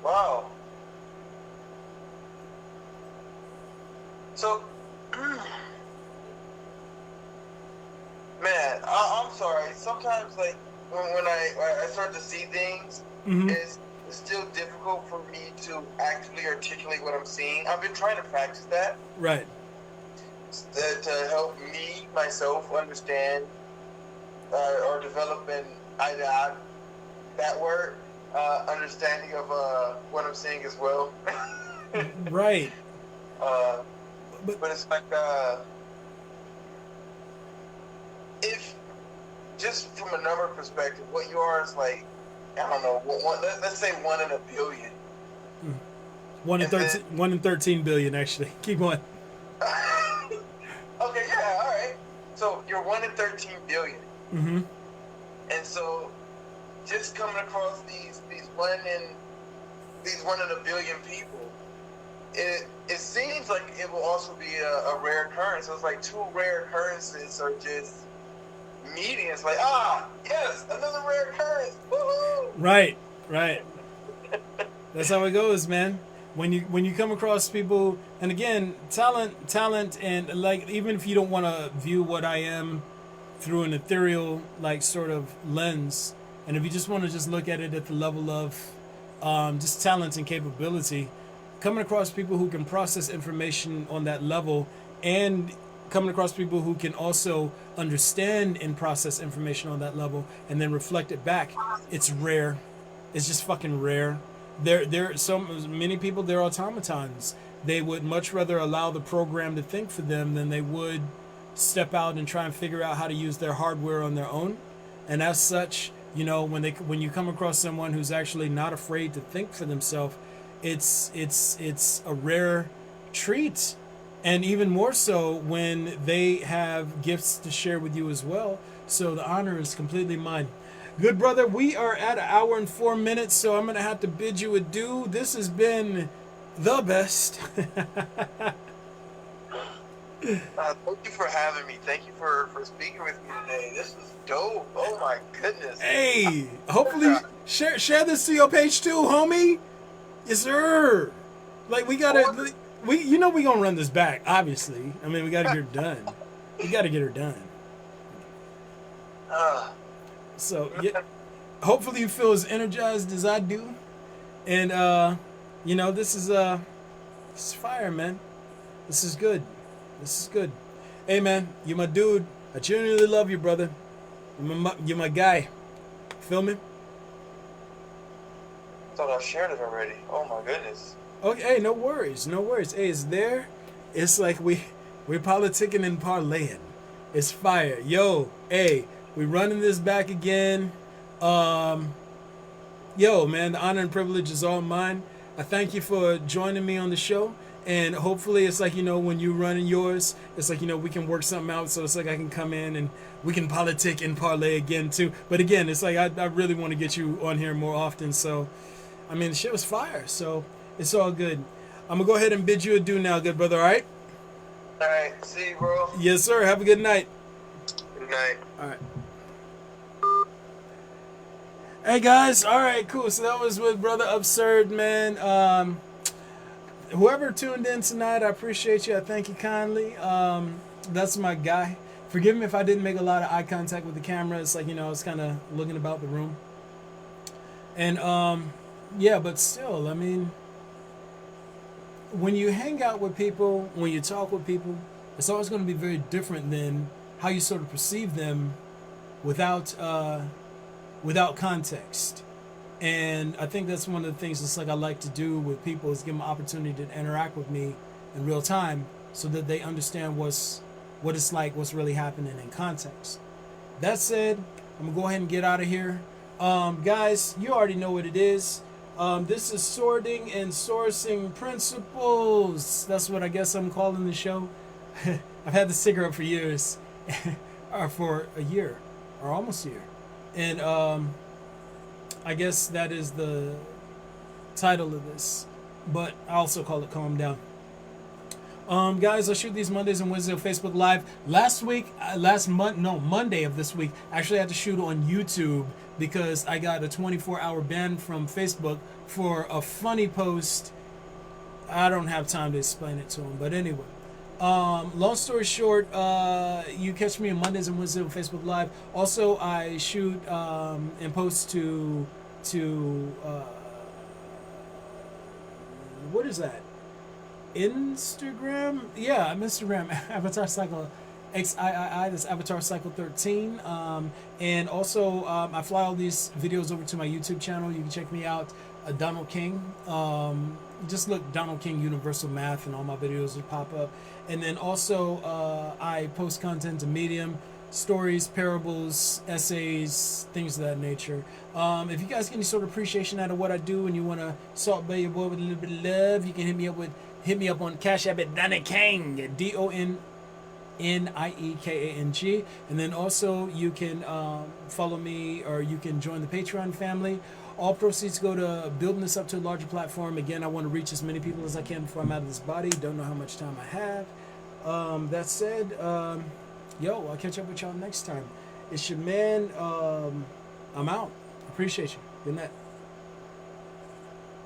Wow. So, man, I'm sorry. Sometimes, like, when I start to see things, it's still difficult for me to actually articulate what I'm seeing. I've been trying to practice that. Right. To help me, myself, understand or develop an that word, understanding of what I'm seeing as well. Right. But it's like, if, just from a number perspective, what you are is like, I don't know, let's say 1 in a billion. 1 in 13 billion, actually. Keep going. Okay, yeah, all right. So you're 1 in 13 billion. Mm-hmm. And so just coming across these 1 in a billion people, it seems like it will also be a rare occurrence. So it's like 2 rare occurrences are just meeting. It's like, yes, another rare occurrence. Woohoo! Right. That's how it goes, man. When you come across people, and again, talent, and like, even if you don't want to view what I am through an ethereal, like, sort of lens, and if you just want to just look at it at the level of just talent and capability, coming across people who can process information on that level, and coming across people who can also understand and process information on that level and then reflect it back, it's rare. It's just fucking rare. There so many people, they're automatons. They would much rather allow the program to think for them than they would step out and try and figure out how to use their hardware on their own. And as such, when you come across someone who's actually not afraid to think for themselves, it's a rare treat. And even more so when they have gifts to share with you as well. So the honor is completely mine. Good brother, we are at an hour and 4 minutes, so I'm going to have to bid you adieu. This has been the best. Thank you for having me. Thank you for speaking with me today. This was dope. Oh my goodness. Hey, hopefully share this to your page too, homie. Yes, sir. Like we gotta, we gonna run this back. Obviously, I mean we gotta get her done. We gotta get her done. So yeah, hopefully you feel as energized as I do, and this is fire, man. This is good. This is good. Hey, man, you my dude. I genuinely love you, brother. You're my guy. Feel me? I thought I shared it already. Oh my goodness. Okay, hey, no worries, no worries. Hey, it's there. It's like we're politicking and parlaying. It's fire. Yo, hey, we running this back again. Yo, man, the honor and privilege is all mine. I thank you for joining me on the show. And hopefully it's like, when you running yours, it's like, we can work something out. So it's like I can come in and we can politic and parlay again too. But again, it's like I really want to get you on here more often. So, I mean, the shit was fire. So it's all good. I'm going to go ahead and bid you adieu now, good brother. All right? All right. See you, bro. Yes, sir. Have a good night. Good night. All right. Hey, guys. All right, cool. So that was with Brother Absird, man. Whoever tuned in tonight, I appreciate you. I thank you kindly. That's my guy. Forgive me if I didn't make a lot of eye contact with the camera. It's like, I was kind of looking about the room. And, yeah, but still, I mean, when you hang out with people, when you talk with people, it's always going to be very different than how you sort of perceive them without context. And I think that's one of the things that's like I like to do with people is give them an opportunity to interact with me in real time so that they understand what it's like, what's really happening in context. That said, I'm going to go ahead and get out of here. Guys, you already know what it is. This is Sorting and Sourcing Principles. That's what I guess I'm calling the show. I've had the sticker up for years. Or for a year. Or almost a year. And, I guess that is the title of this, but I also call it Calm Down. Guys, I shoot these Mondays and Wednesdays on Facebook Live. Monday of this week, I actually had to shoot on YouTube because I got a 24-hour ban from Facebook for a funny post. I don't have time to explain it to them, but anyway. Long story short, you catch me on Mondays and Wednesdays on Facebook Live. Also, I shoot and post to what is that? Instagram? Yeah, I'm Instagram. Avatar Cycle XIII. That's Avatar Cycle 13. And also, I fly all these videos over to my YouTube channel. You can check me out, Donald King. Just look Donald King Universal Math and all my videos will pop up. And then also I post content to Medium, stories, parables, essays, things of that nature. If you guys get any sort of appreciation out of what I do and you want to salt bay your boy with a little bit of love, you can hit me up on Cash App at Donnie King, DONNIEKANG. And then also you can follow me, or you can join the Patreon family. All proceeds go to building this up to a larger platform. Again, I want to reach as many people as I can before I'm out of this body. Don't know how much time I have. That said, I'll catch up with y'all next time. It's your man. I'm out. Appreciate you. Good night.